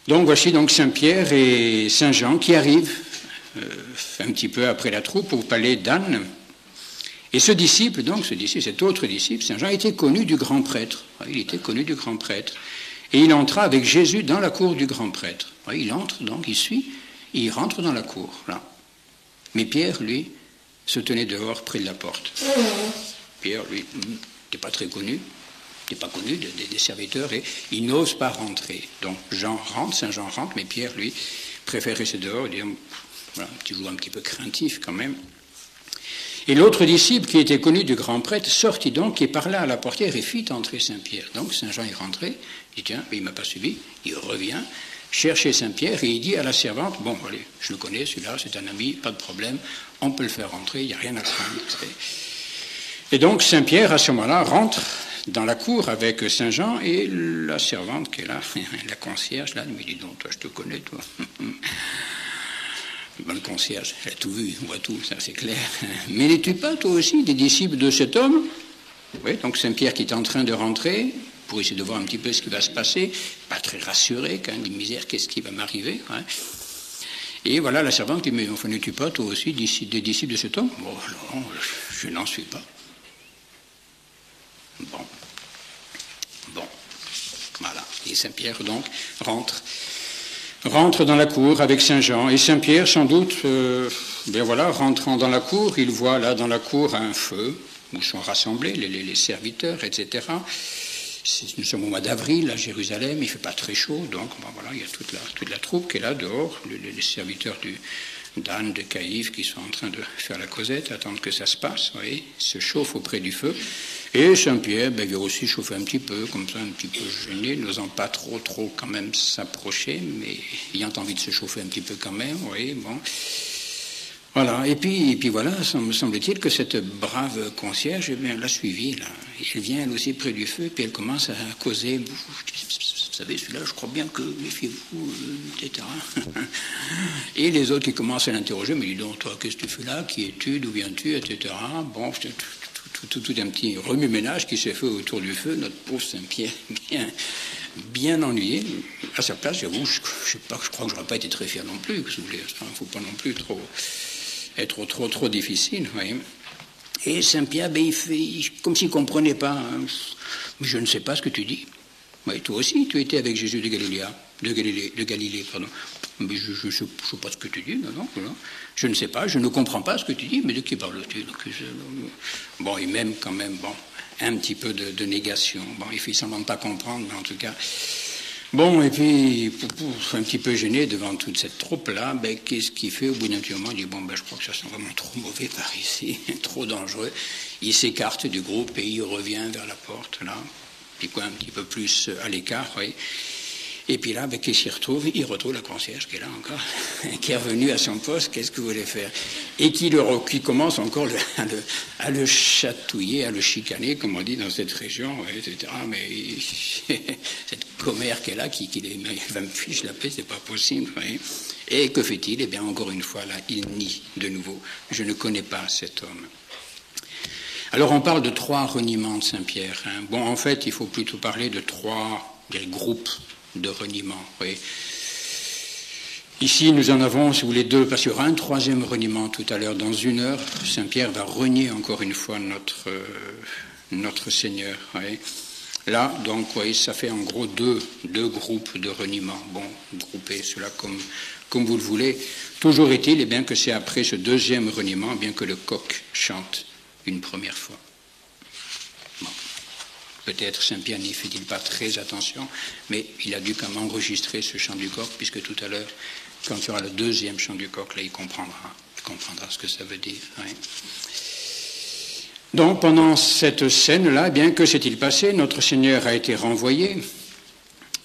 Donc voici donc Saint-Pierre et Saint Jean qui arrivent un petit peu après la troupe au palais d'Anne. Et ce disciple, cet autre disciple, Saint Jean, était connu du grand prêtre. Il était connu du grand prêtre. Et il entra avec Jésus dans la cour du grand prêtre. Il entre, donc, il rentre dans la cour, là. Mais Pierre, lui, se tenait dehors près de la porte. Pierre, lui, n'était pas très connu, n'était pas connu des serviteurs, et il n'ose pas rentrer. Donc Saint Jean rentre, mais Pierre, lui, préfère rester dehors et dire, voilà, toujours un petit peu craintif quand même. Et l'autre disciple, qui était connu du grand prêtre, sortit donc et parla à la portière et fit entrer Saint-Pierre. Donc Saint Jean est rentré, il dit, tiens, mais il ne m'a pas suivi, il revient, chercher Saint-Pierre, et il dit à la servante, bon, allez, je le connais, celui-là, c'est un ami, pas de problème, on peut le faire rentrer, il n'y a rien à craindre. Et donc Saint-Pierre, à ce moment-là, rentre dans la cour avec Saint Jean, et la servante qui est là, la concierge, là, lui dit, donc, toi, je te connais, toi. Le concierge, elle a tout vu, on voit tout, ça c'est clair. Mais n'es-tu pas toi aussi des disciples de cet homme? Oui, donc Saint-Pierre qui est en train de rentrer, pour essayer de voir un petit peu ce qui va se passer, pas très rassuré, quand même, dit misère, qu'est-ce qui va m'arriver, hein. Et voilà la servante qui dit, mais enfin, n'es-tu pas toi aussi des disciples de cet homme? Bon, non, je n'en suis pas. Bon, voilà. Et Saint-Pierre donc rentre dans la cour avec Saint Jean, et Saint-Pierre, sans doute, rentrant dans la cour, il voit là dans la cour un feu, où sont rassemblés les serviteurs, etc. Nous sommes au mois d'avril à Jérusalem, il ne fait pas très chaud, donc il y a toute la troupe qui est là dehors, les serviteurs d'Anne, de Caïphe, qui sont en train de faire la causette, attendre que ça se passe, vous voyez, se chauffent auprès du feu. Et Saint-Pierre, vient aussi chauffer un petit peu, comme ça, un petit peu gêné, n'osant pas trop quand même s'approcher, mais ayant envie de se chauffer un petit peu quand même, oui, bon. Voilà, et puis voilà, me semble-t-il que cette brave concierge, l'a suivi, là. Elle vient, elle aussi, près du feu, puis elle commence à causer. Vous savez, celui-là, je crois bien que, méfiez-vous, etc. Et les autres qui commencent à l'interroger, mais dis donc, toi, qu'est-ce que tu fais là? Qui es-tu? D'où viens-tu? Etc. Bon, tout un petit remue-ménage qui s'est fait autour du feu. Notre pauvre Saint-Pierre, bien ennuyé. À sa place, j'avoue, je crois que j'aurais pas été très fier non plus, si vous voulez. Il ne faut pas non plus être trop difficile. Voyez. Et Saint-Pierre, ben, il fait comme s'il ne comprenait pas. Hein. Mais je ne sais pas ce que tu dis. Oui, toi aussi, tu étais avec Jésus de Galilée, pardon. Mais je ne sais pas ce que tu dis, non. Je ne sais pas, je ne comprends pas ce que tu dis, mais de qui parles-tu? Bon, et même quand même, bon, un petit peu de négation. Bon, il fait semblant de ne pas comprendre, mais en tout cas. Bon, et puis, un petit peu gêné devant toute cette troupe-là, ben, qu'est-ce qu'il fait au bout d'un petit moment? Il dit, bon, ben, je crois que ça sent vraiment trop mauvais par ici, trop dangereux. Il s'écarte du groupe et il revient vers la porte, là, un petit peu plus à l'écart, oui. Et puis là, ben, qu'est-ce qu'il retrouve? Il retrouve la concierge qui est là encore, qui est revenue à son poste, qu'est-ce que vous voulez faire? Et qui commence encore à le chatouiller, à le chicaner, comme on dit dans cette région, etc. Mais cette commère qui est là, il va me fiche la paix, c'est pas possible. Oui. Et que fait-il? Eh bien, encore une fois, là, il nie de nouveau. Je ne connais pas cet homme. Alors, on parle de 3 reniements de Saint-Pierre. Hein. Bon, en fait, il faut plutôt parler de 3 groupes de reniement. Oui. Ici, nous en avons, si vous voulez, 2, parce qu'il y aura un 3e reniement tout à l'heure. Dans 1 heure, Saint-Pierre va renier encore une fois notre Seigneur. Oui. Là, donc, oui, ça fait en gros 2 groupes de reniement. Bon, groupez cela comme vous le voulez. Toujours est-il, eh bien, que c'est après ce 2e reniement, eh bien, que le coq chante une première fois. Bon. Peut-être Saint-Pierre n'y fait-il pas très attention, mais il a dû quand même enregistrer ce chant du coq, puisque tout à l'heure, quand il y aura le 2e chant du coq, là, il comprendra ce que ça veut dire. Oui. Donc, pendant cette scène-là, bien que s'est-il passé, notre Seigneur a été renvoyé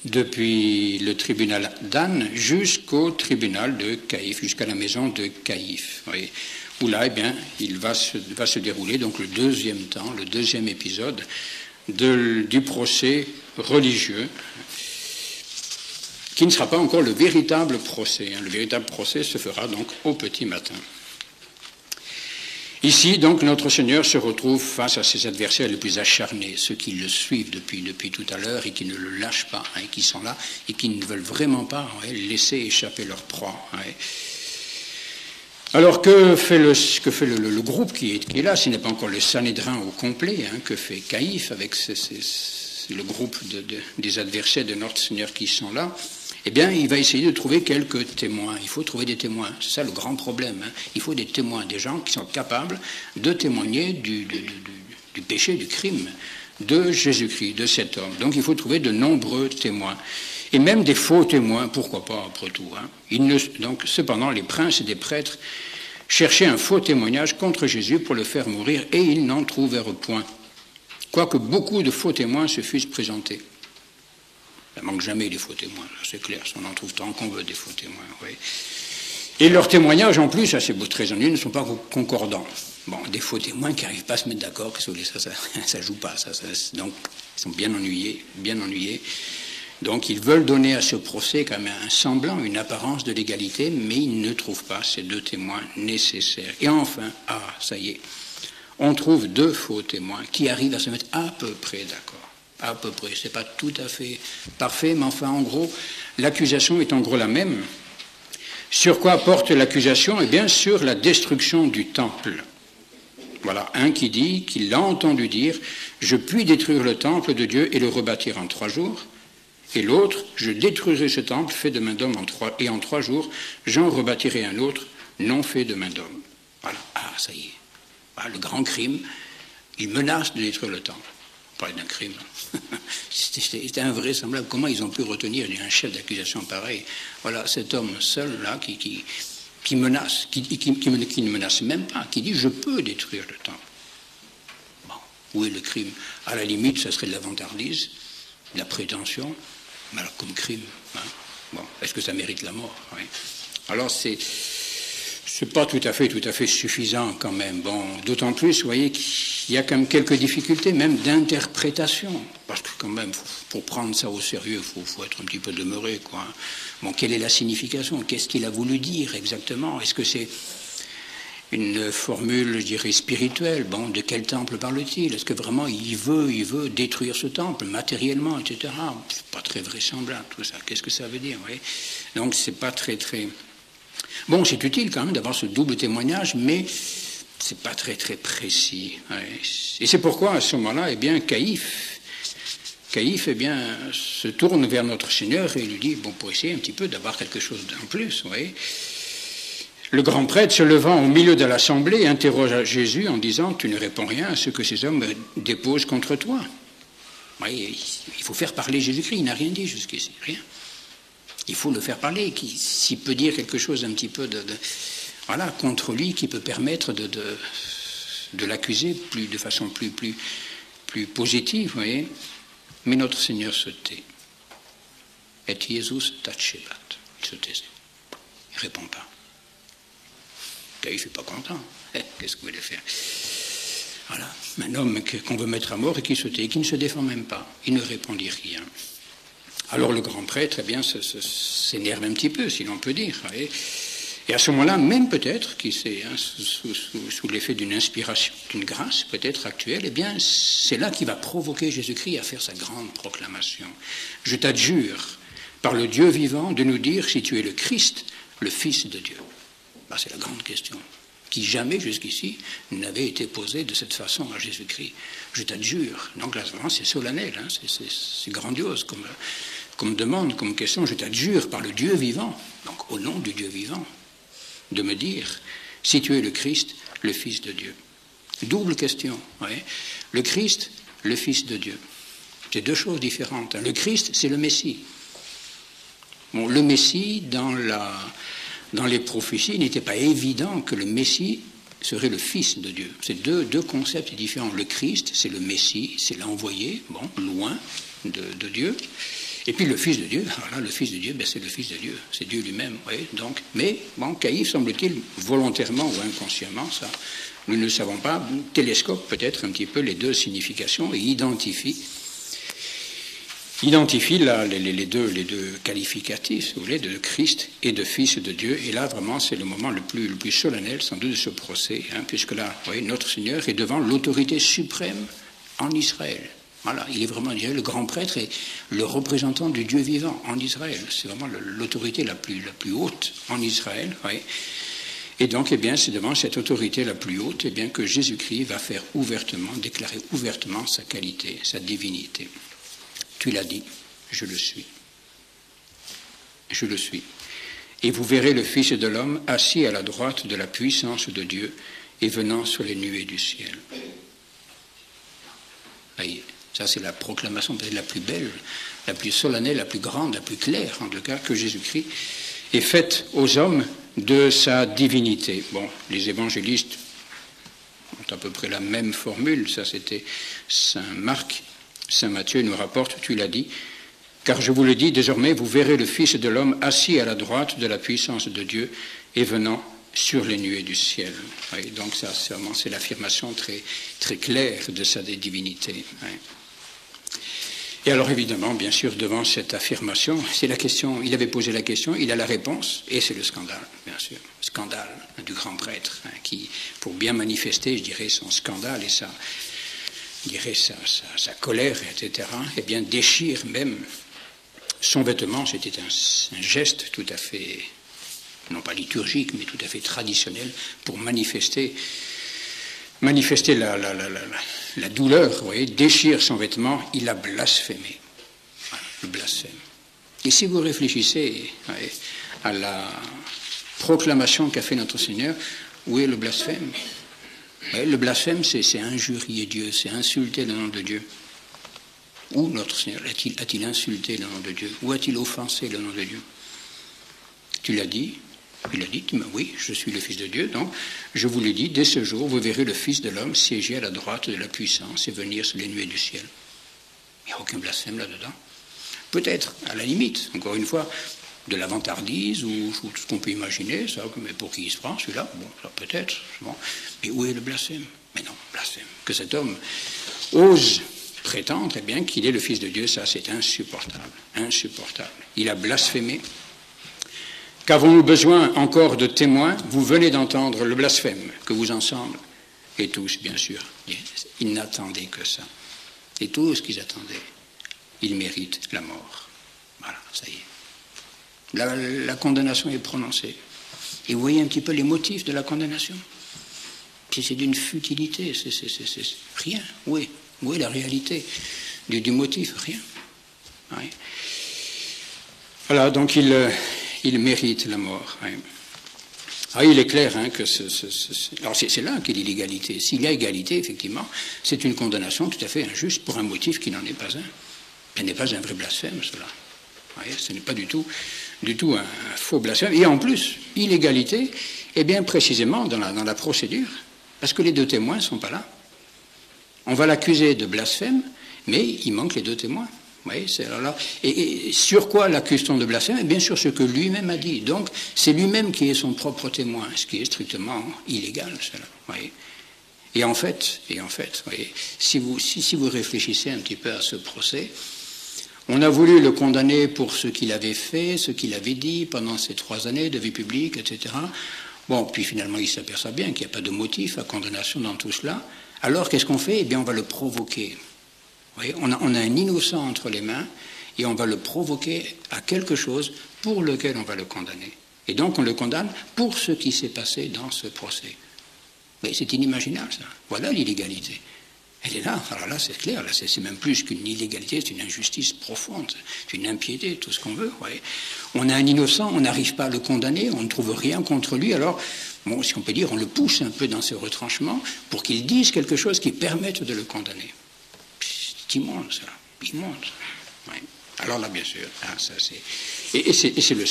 depuis le tribunal d'Anne jusqu'au tribunal de Caïphe, jusqu'à la maison de Caïphe. Oui. Où là, eh bien, il va se dérouler donc le 2e temps, le 2e épisode du procès religieux, qui ne sera pas encore le véritable procès. Le véritable procès se fera donc au petit matin. Ici, donc, notre Seigneur se retrouve face à ses adversaires les plus acharnés, ceux qui le suivent depuis tout à l'heure et qui ne le lâchent pas, hein, qui sont là et qui ne veulent vraiment pas laisser échapper leur proie. Hein. Alors, que fait le groupe qui est là? Ce n'est pas encore le Sanhédrin au complet. Hein, que fait Caïphe avec le groupe des adversaires de notre Seigneur qui sont là? Eh bien, il va essayer de trouver quelques témoins. Il faut trouver des témoins. C'est ça le grand problème. Hein. Il faut des témoins, des gens qui sont capables de témoigner du péché, du crime de Jésus-Christ, de cet homme. Donc, il faut trouver de nombreux témoins. Et même des faux témoins, pourquoi pas, après tout. Hein. Donc, cependant, les princes et les prêtres cherchaient un faux témoignage contre Jésus pour le faire mourir, et ils n'en trouvèrent point. Quoique beaucoup de faux témoins se fussent présentés. Il ne manque jamais les faux témoins, c'est clair, on en trouve tant qu'on veut des faux témoins. Oui. Et leurs témoignages, en plus, ça c'est très ennuyeux, ne sont pas concordants. Bon, des faux témoins qui n'arrivent pas à se mettre d'accord, ça joue pas. Donc, ils sont bien ennuyés. Donc, ils veulent donner à ce procès quand même un semblant, une apparence de légalité, mais ils ne trouvent pas ces 2 témoins nécessaires. Et enfin, ça y est, on trouve 2 faux témoins qui arrivent à se mettre à peu près d'accord. À peu près, c'est pas tout à fait parfait, mais enfin, en gros, l'accusation est en gros la même. Sur quoi porte l'accusation? Eh bien, sur la destruction du temple. Voilà, un qui dit, qu'il l'a entendu dire, je puis détruire le temple de Dieu et le rebâtir en 3 jours. Et l'autre, je détruirai ce temple fait de main d'homme et en 3 jours, j'en rebâtirai un autre, non fait de main d'homme. Voilà, ça y est. Voilà, le grand crime, il menace de détruire le temple. Parler d'un crime. C'était invraisemblable. Comment ils ont pu retenir un chef d'accusation pareil? Voilà, cet homme seul, là, qui menace, qui ne menace même pas, qui dit « je peux détruire le temple ». Bon, où est le crime? À la limite, ça serait de la vantardise, de la prétention, mais alors comme crime, hein? Bon, est-ce que ça mérite la mort? Oui. Alors c'est pas tout à fait suffisant quand même. Bon, d'autant plus, vous voyez, qu'il y a quand même quelques difficultés, même d'interprétation, parce que quand même, pour prendre ça au sérieux, faut être un petit peu demeuré, quoi. Bon, quelle est la signification? Qu'est-ce qu'il a voulu dire exactement? Est-ce que c'est une formule, je dirais, spirituelle. Bon, de quel temple parle-t-il? Est-ce que vraiment il veut détruire ce temple matériellement, etc. C'est pas très vraisemblable tout ça. Qu'est-ce que ça veut dire, oui? Donc c'est pas très... Bon, c'est utile quand même d'avoir ce double témoignage, mais c'est pas très précis. Ouais. Et c'est pourquoi à ce moment-là, eh bien, Caïphe, eh bien, se tourne vers notre Seigneur et lui dit, bon, pour essayer un petit peu d'avoir quelque chose en plus, vous voyez. Le grand prêtre, se levant au milieu de l'assemblée, interroge Jésus en disant, tu ne réponds rien à ce que ces hommes déposent contre toi. Oui, il faut faire parler Jésus-Christ, il n'a rien dit jusqu'ici, rien. Il faut le faire parler, s'il peut dire quelque chose un petit peu voilà, contre lui, qui peut permettre de l'accuser de façon plus positive, vous voyez. Mais notre Seigneur se tait. Et Jésus tachebat. Il se taisait. Il ne répond pas. Caïphe n'est pas content. Qu'est-ce que vous voulez faire? Voilà. Un homme qu'on veut mettre à mort et qui se tait, qui ne se défend même pas. Il ne répondit rien. Alors le grand prêtre, eh bien, s'énerve un petit peu, si l'on peut dire. Et à ce moment-là, même peut-être, qui sait, hein, sous l'effet d'une inspiration, d'une grâce peut-être actuelle, eh bien, c'est là qu'il va provoquer Jésus-Christ à faire sa grande proclamation. Je t'adjure, par le Dieu vivant, de nous dire si tu es le Christ, le Fils de Dieu. Ben, c'est la grande question, qui jamais jusqu'ici n'avait été posée de cette façon à Jésus-Christ. Je t'adjure. Donc là, vraiment, c'est solennel, hein, c'est grandiose comme demande, comme question. Je t'adjure par le Dieu vivant, donc au nom du Dieu vivant, de me dire si tu es le Christ, le Fils de Dieu. Double question. Ouais. Le Christ, le Fils de Dieu. C'est deux choses différentes. Le Christ, c'est le Messie. Bon, le Messie, dans les prophéties, il n'était pas évident que le Messie serait le Fils de Dieu. C'est deux concepts différents. Le Christ, c'est le Messie, c'est l'envoyé, bon, loin de Dieu. Et puis le Fils de Dieu, voilà, le Fils de Dieu, ben c'est le Fils de Dieu, c'est Dieu lui-même. Oui, donc, mais bon, Caïphe, semble-t-il, volontairement ou inconsciemment, ça, nous ne le savons pas, télescope peut-être un petit peu les deux significations et identifie les deux qualificatifs, si vous voulez, de Christ et de Fils de Dieu. Et là, vraiment, c'est le moment le plus solennel, sans doute, de ce procès, hein, puisque là, vous voyez, notre Seigneur est devant l'autorité suprême en Israël. Voilà, il est vraiment, le grand prêtre est le représentant du Dieu vivant en Israël. C'est vraiment l'autorité la plus haute en Israël. Oui. Et donc, eh bien, c'est devant cette autorité la plus haute, eh bien, que Jésus-Christ va faire ouvertement, déclarer ouvertement sa qualité, sa divinité. Tu l'as dit, je le suis. Je le suis. Et vous verrez le Fils de l'homme assis à la droite de la puissance de Dieu et venant sur les nuées du ciel. Voyez. Ça, c'est la proclamation peut-être la plus belle, la plus solennelle, la plus grande, la plus claire, en tout cas, que Jésus-Christ ait faite aux hommes de sa divinité. Bon, les évangélistes ont à peu près la même formule. Ça, c'était Saint Marc. Saint Matthieu nous rapporte, tu l'as dit, car je vous le dis, désormais, vous verrez le Fils de l'homme assis à la droite de la puissance de Dieu et venant sur les nuées du ciel. Oui, donc ça, c'est l'affirmation très claire de sa divinité. Oui. Et alors évidemment, bien sûr, devant cette affirmation, c'est la question, il avait posé la question, il a la réponse, et c'est le scandale, bien sûr. Scandale du grand prêtre, hein, qui, pour bien manifester, je dirais, son scandale et sa colère, etc., eh bien, déchire même son vêtement. C'était un geste tout à fait, non pas liturgique, mais tout à fait traditionnel, pour manifester la douleur, vous voyez, déchire son vêtement, il a blasphémé. Voilà, le blasphème. Et si vous réfléchissez, voyez, à la proclamation qu'a fait notre Seigneur, où est le blasphème? Voyez, le blasphème, c'est injurier Dieu, c'est insulter le nom de Dieu. Où notre Seigneur a-t-il insulté le nom de Dieu? Où a-t-il offensé le nom de Dieu? Tu l'as dit? Il a dit, oui, je suis le Fils de Dieu, donc je vous l'ai dit, dès ce jour, vous verrez le Fils de l'homme siéger à la droite de la puissance et venir sur les nuées du ciel. Il n'y a aucun blasphème là-dedans. Peut-être, à la limite, encore une fois, de la vantardise ou tout ce qu'on peut imaginer, ça, mais pour qui il se prend, celui-là, bon, ça peut-être, bon. Mais où est le blasphème? Mais non, blasphème. Que cet homme ose prétendre, eh bien, qu'il est le Fils de Dieu, ça, c'est insupportable, insupportable. Il a blasphémé. Qu'avons-nous besoin encore de témoins? Vous venez d'entendre le blasphème que vous ensemble, et tous, bien sûr, ils n'attendaient que ça. Et tout ce qu'ils attendaient, ils méritent la mort. Voilà, ça y est. La condamnation est prononcée. Et vous voyez un petit peu les motifs de la condamnation. C'est d'une futilité, c'est rien. Où est la réalité du motif? Rien. Oui. Voilà, donc il mérite la mort. Oui. Ah, il est clair que alors c'est là qu'est l'illégalité. S'il y a égalité, effectivement, c'est une condamnation tout à fait injuste pour un motif qui n'en est pas un. Ce n'est pas un vrai blasphème, cela. Vous voyez, ce n'est pas du tout un faux blasphème. Et en plus, illégalité, eh bien précisément dans la procédure, parce que les deux témoins ne sont pas là. On va l'accuser de blasphème, mais il manque les deux témoins. Vous voyez, là. Et sur quoi l'accuse-t-on de blasphème? Et bien sûr, ce que lui-même a dit. Donc, c'est lui-même qui est son propre témoin, ce qui est strictement illégal, cela. Vous voyez. Et en fait, vous voyez, si vous réfléchissez un petit peu à ce procès, on a voulu le condamner pour ce qu'il avait fait, ce qu'il avait dit pendant ces 3 années de vie publique, etc. Bon, puis finalement, il s'aperçoit bien qu'il n'y a pas de motif à condamnation dans tout cela. Alors, qu'est-ce qu'on fait? Eh bien, on va le provoquer. Vous voyez, on a un innocent entre les mains et on va le provoquer à quelque chose pour lequel on va le condamner. Et donc, on le condamne pour ce qui s'est passé dans ce procès. Mais c'est inimaginable, ça. Voilà l'illégalité. Elle est là. Alors là, c'est clair. Là, c'est même plus qu'une illégalité, c'est une injustice profonde, c'est une impiété, tout ce qu'on veut. Ouais. On a un innocent, on n'arrive pas à le condamner, on ne trouve rien contre lui. Alors, bon, si on peut dire, on le pousse un peu dans ses retranchements pour qu'il dise quelque chose qui permette de le condamner. C'est immonde, ça. Immonde. Ouais. Alors là, bien sûr, ça c'est... Et c'est le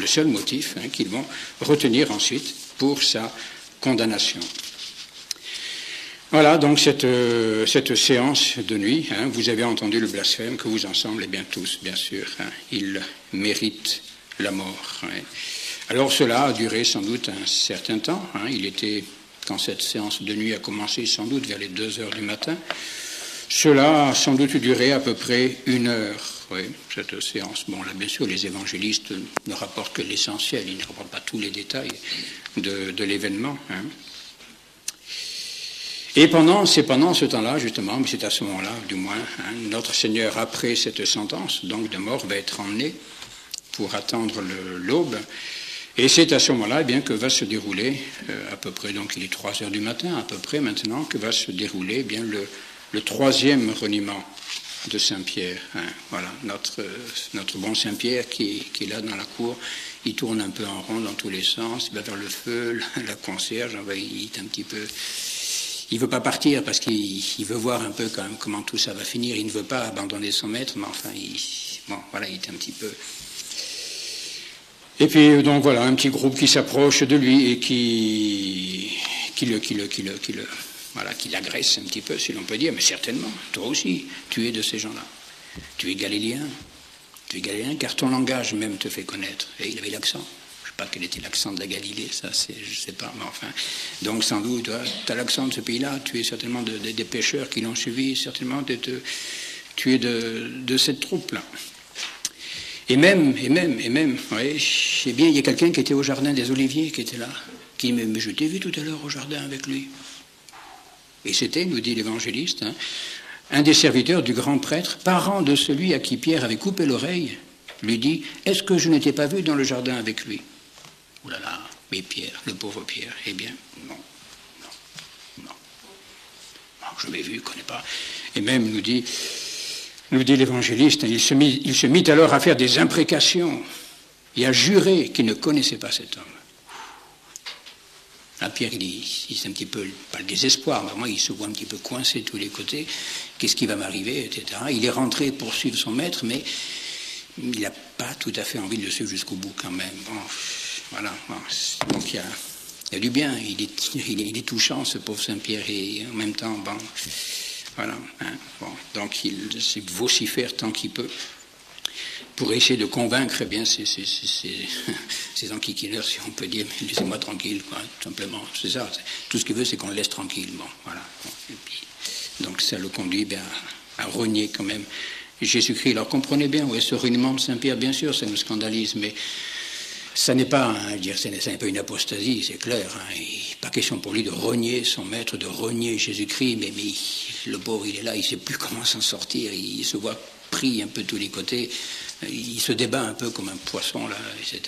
seul motif qu'ils vont retenir ensuite pour sa condamnation. Voilà, donc cette séance de nuit, vous avez entendu le blasphème que vous ensemble, et bien tous, bien sûr, il mérite la mort. Alors cela a duré sans doute un certain temps. Il était, quand cette séance de nuit a commencé, sans doute vers les 2 heures du matin, cela a sans doute duré à peu près 1 heure, cette séance. Bon, là, bien sûr, les évangélistes ne rapportent que l'essentiel, ils ne rapportent pas tous les détails de l'événement. Et c'est pendant ce temps-là, justement, mais c'est à ce moment-là, du moins, notre Seigneur, après cette sentence, donc de mort, va être emmené pour attendre l'aube. Et c'est à ce moment-là, eh bien, que va se dérouler, à peu près, donc il est 3 heures du matin, à peu près maintenant, que va se dérouler, eh bien, le 3e reniement de Saint-Pierre. Voilà, notre bon Saint-Pierre qui est là dans la cour, il tourne un peu en rond dans tous les sens, il va vers le feu, la concierge, il est un petit peu... Il ne veut pas partir parce qu'il veut voir un peu quand même comment tout ça va finir. Il ne veut pas abandonner son maître, mais enfin, il est un petit peu... Et puis, donc voilà, un petit groupe qui s'approche de lui et qui l'agresse un petit peu, si l'on peut dire. Mais certainement, toi aussi, tu es de ces gens-là. Tu es galiléen, car ton langage même te fait connaître. Et il avait l'accent. Je ne sais pas quel était l'accent de la Galilée, ça, je ne sais pas, mais enfin. Donc, sans doute, tu as l'accent de ce pays-là, tu es certainement des pêcheurs qui l'ont suivi, certainement, tu es de cette troupe-là. Et même, oui, eh bien, il y a quelqu'un qui était au jardin des Oliviers, qui était là, qui dit, mais je t'ai vu tout à l'heure au jardin avec lui. Et c'était, nous dit l'évangéliste, un des serviteurs du grand prêtre, parent de celui à qui Pierre avait coupé l'oreille, lui dit, est-ce que je ne t'ai pas vu dans le jardin avec lui? Ouh là là, mais Pierre, le pauvre Pierre, eh bien, non, je l'ai vu, je ne connais pas. Et même, nous dit l'évangéliste, il se mit alors à faire des imprécations et à jurer qu'il ne connaissait pas cet homme. Là, Pierre, il est un petit peu, pas le désespoir, mais vraiment, il se voit un petit peu coincé de tous les côtés. Qu'est-ce qui va m'arriver, etc. Il est rentré pour suivre son maître, mais il n'a pas tout à fait envie de le suivre jusqu'au bout quand même. Bon, voilà. Bon, donc il y a du bien. Il est touchant, ce pauvre Saint-Pierre, et en même temps, bon, voilà. Bon, donc il vocifère tant qu'il peut pour essayer de convaincre, eh bien, ces enquiquineurs, si on peut dire, mais laissez-moi tranquille, quoi, tout simplement. C'est ça. Tout ce qu'il veut, c'est qu'on le laisse tranquille. Bon, voilà. Bon, et puis, donc ça le conduit bien à renier quand même Jésus-Christ. Alors comprenez bien, oui, ce reniement de Saint-Pierre, bien sûr, ça nous scandalise, mais Ça n'est pas, ça n'est pas une apostasie, c'est clair. Pas question pour lui de renier son maître, de renier Jésus-Christ, mais le pauvre, il est là, il ne sait plus comment s'en sortir, il se voit pris un peu de tous les côtés, il se débat un peu comme un poisson, là, etc.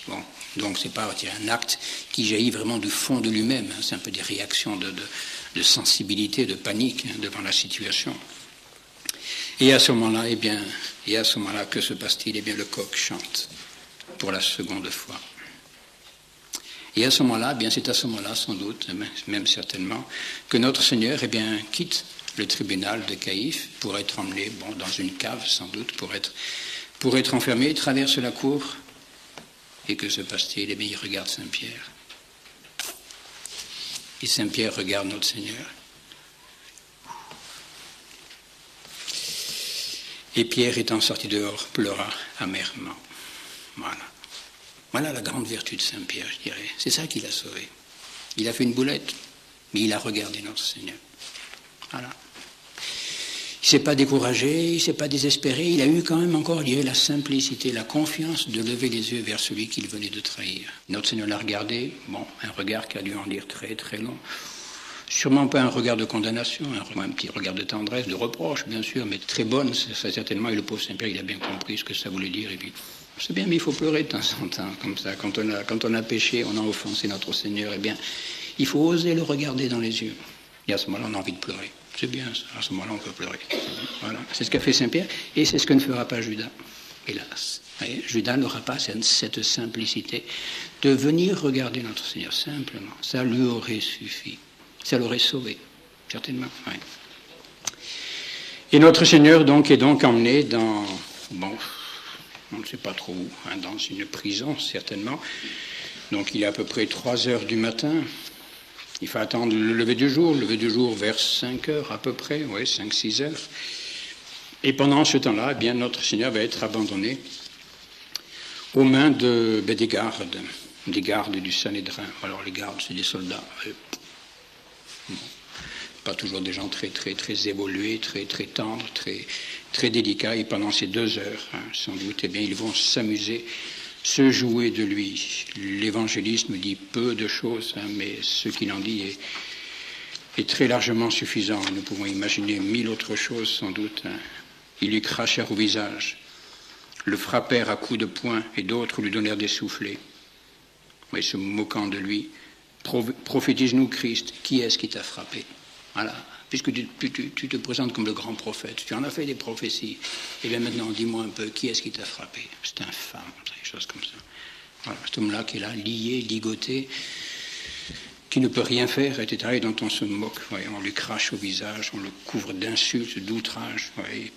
Bon, donc c'est pas un acte qui jaillit vraiment du fond de lui-même, c'est un peu des réactions de sensibilité, de panique devant la situation. Et à ce moment-là, que se passe-t-il? Eh bien, le coq chante pour la seconde fois. Et à ce moment-là, c'est à ce moment-là, sans doute, même certainement, que notre Seigneur, quitte le tribunal de Caïphe pour être emmené, dans une cave, sans doute, pour être enfermé, traverse la cour. Et que se passe-t-il? Eh bien, il regarde Saint-Pierre. Et Saint-Pierre regarde notre Seigneur. Et Pierre, étant sorti dehors, pleura amèrement. Voilà la grande vertu de Saint-Pierre, je dirais. C'est ça qui l'a sauvé. Il a fait une boulette, mais il a regardé notre Seigneur. Voilà. Il ne s'est pas découragé, il ne s'est pas désespéré. Il a eu quand même encore, je dirais, la simplicité, la confiance de lever les yeux vers celui qu'il venait de trahir. Notre Seigneur l'a regardé, un regard qui a dû en dire très très long. Sûrement pas un regard de condamnation, un petit regard de tendresse, de reproche, bien sûr, mais très bonne, ça, certainement. Et le pauvre Saint-Pierre, il a bien compris ce que ça voulait dire. Et puis, c'est bien, mais il faut pleurer de temps en temps, comme ça. Quand on a péché, on a offensé notre Seigneur, il faut oser le regarder dans les yeux. Et à ce moment-là, on a envie de pleurer. C'est bien, ça. À ce moment-là, on peut pleurer. Voilà. C'est ce qu'a fait Saint-Pierre, et c'est ce que ne fera pas Judas, hélas. Et Judas n'aura pas cette simplicité de venir regarder notre Seigneur, simplement. Ça lui aurait suffi. Ça l'aurait sauvé, certainement. Oui. Et notre Seigneur est donc emmené dans, on ne sait pas trop où, dans une prison, certainement. Donc il est à peu près 3 heures du matin. Il faut attendre le lever du jour vers 5 heures à peu près, 5-6 heures. Et pendant ce temps-là, notre Seigneur va être abandonné aux mains des gardes du Sanhédrin. Alors les gardes, c'est des soldats. Pas toujours des gens très, très, très évolués, très, très tendres, très, très délicats. Et pendant ces 2 heures, sans doute, ils vont s'amuser, se jouer de lui. L'évangélisme dit peu de choses, mais ce qu'il en dit est très largement suffisant. Nous pouvons imaginer 1000 autres choses, sans doute. Ils lui crachèrent au visage, le frappèrent à coups de poing, et d'autres lui donnèrent des soufflets. Mais se moquant de lui, prophétise-nous Christ, qui est-ce qui t'a frappé? Voilà, puisque tu te présentes comme le grand prophète, tu en as fait des prophéties, et bien maintenant dis-moi un peu, qui est-ce qui t'a frappé? C'est infâme, des choses comme ça. Voilà, cet homme-là qui est là, lié, ligoté, qui ne peut rien faire, etc., et dont on se moque. Voyez, on lui crache au visage, on le couvre d'insultes, d'outrages. Et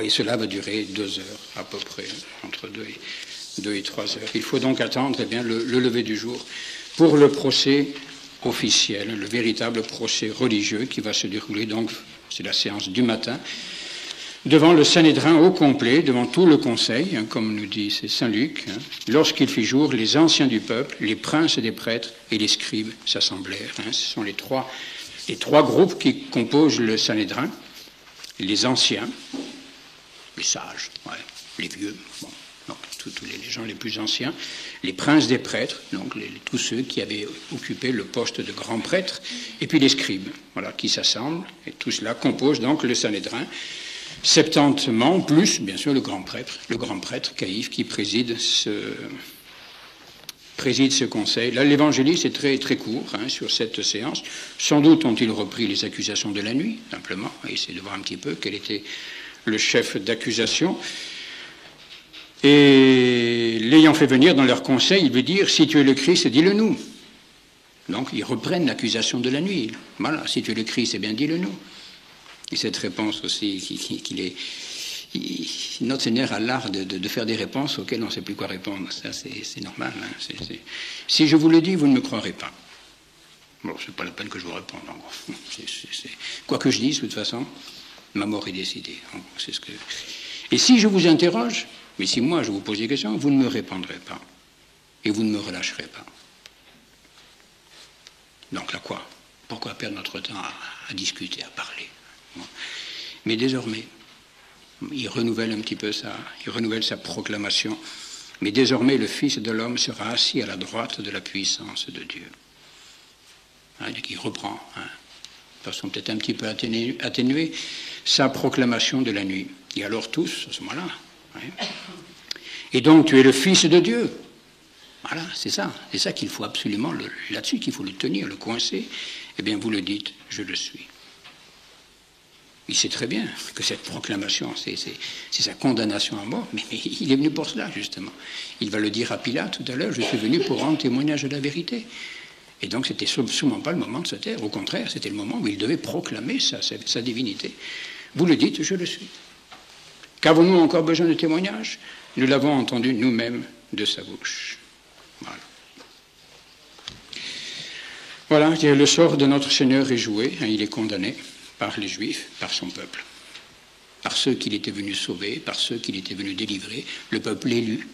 cela va durer 2 heures à peu près, entre 2 et 3 heures. Il faut donc attendre le lever du jour pour le procès officiel, le véritable procès religieux qui va se dérouler, donc c'est la séance du matin, devant le Sanhédrin au complet, devant tout le conseil, comme nous dit c'est Saint Luc. Lorsqu'il fit jour, les anciens du peuple, les princes des prêtres et les scribes s'assemblèrent. Ce sont les trois groupes qui composent le Sanhédrin, les anciens, les sages, les vieux, donc tous les gens les plus anciens, les princes des prêtres, donc tous ceux qui avaient occupé le poste de grand prêtre, et puis les scribes, qui s'assemblent, et tout cela compose donc le Sanhédrin. 70 membres, plus bien sûr le grand prêtre Caïphe qui préside ce conseil. Là, l'évangéliste est très, très court sur cette séance. Sans doute ont-ils repris les accusations de la nuit, simplement, et essayer de voir un petit peu quel était le chef d'accusation. Et l'ayant fait venir dans leur conseil, il veut dire, si tu es le Christ, dis-le-nous. Donc, ils reprennent l'accusation de la nuit. Voilà, si tu es le Christ, eh bien, dis-le-nous. Et cette réponse aussi, notre Seigneur a l'art de faire des réponses auxquelles on ne sait plus quoi répondre. Ça, c'est normal. Si je vous le dis, vous ne me croirez pas. Bon, c'est pas la peine que je vous réponde, en gros. Quoi que je dise, de toute façon, ma mort est décidée. C'est ce que... Et si je vous interroge, mais si moi je vous pose des questions, vous ne me répondrez pas. Et vous ne me relâcherez pas. Donc là, quoi? Pourquoi perdre notre temps à discuter, à parler? Mais désormais, il renouvelle un petit peu il renouvelle sa proclamation. Mais désormais, le Fils de l'homme sera assis à la droite de la puissance de Dieu. Il reprend, de façon peut-être un petit peu atténuée, sa proclamation de la nuit. Et alors tous, à ce moment-là. Et donc, tu es le Fils de Dieu. Voilà, c'est ça. C'est ça qu'il faut absolument, là-dessus qu'il faut le tenir, le coincer. Eh bien, vous le dites, je le suis. Il sait très bien que cette proclamation, c'est sa condamnation à mort, mais il est venu pour cela, justement. Il va le dire à Pilate tout à l'heure, je suis venu pour rendre témoignage de la vérité. Et donc, c'était sûrement pas le moment de se taire. Au contraire, c'était le moment où il devait proclamer sa divinité. Vous le dites, je le suis. Qu'avons-nous encore besoin de témoignage? Nous l'avons entendu nous-mêmes de sa bouche. Voilà, le sort de notre Seigneur est joué, il est condamné par les Juifs, par son peuple, par ceux qu'il était venu sauver, par ceux qu'il était venu délivrer, le peuple élu,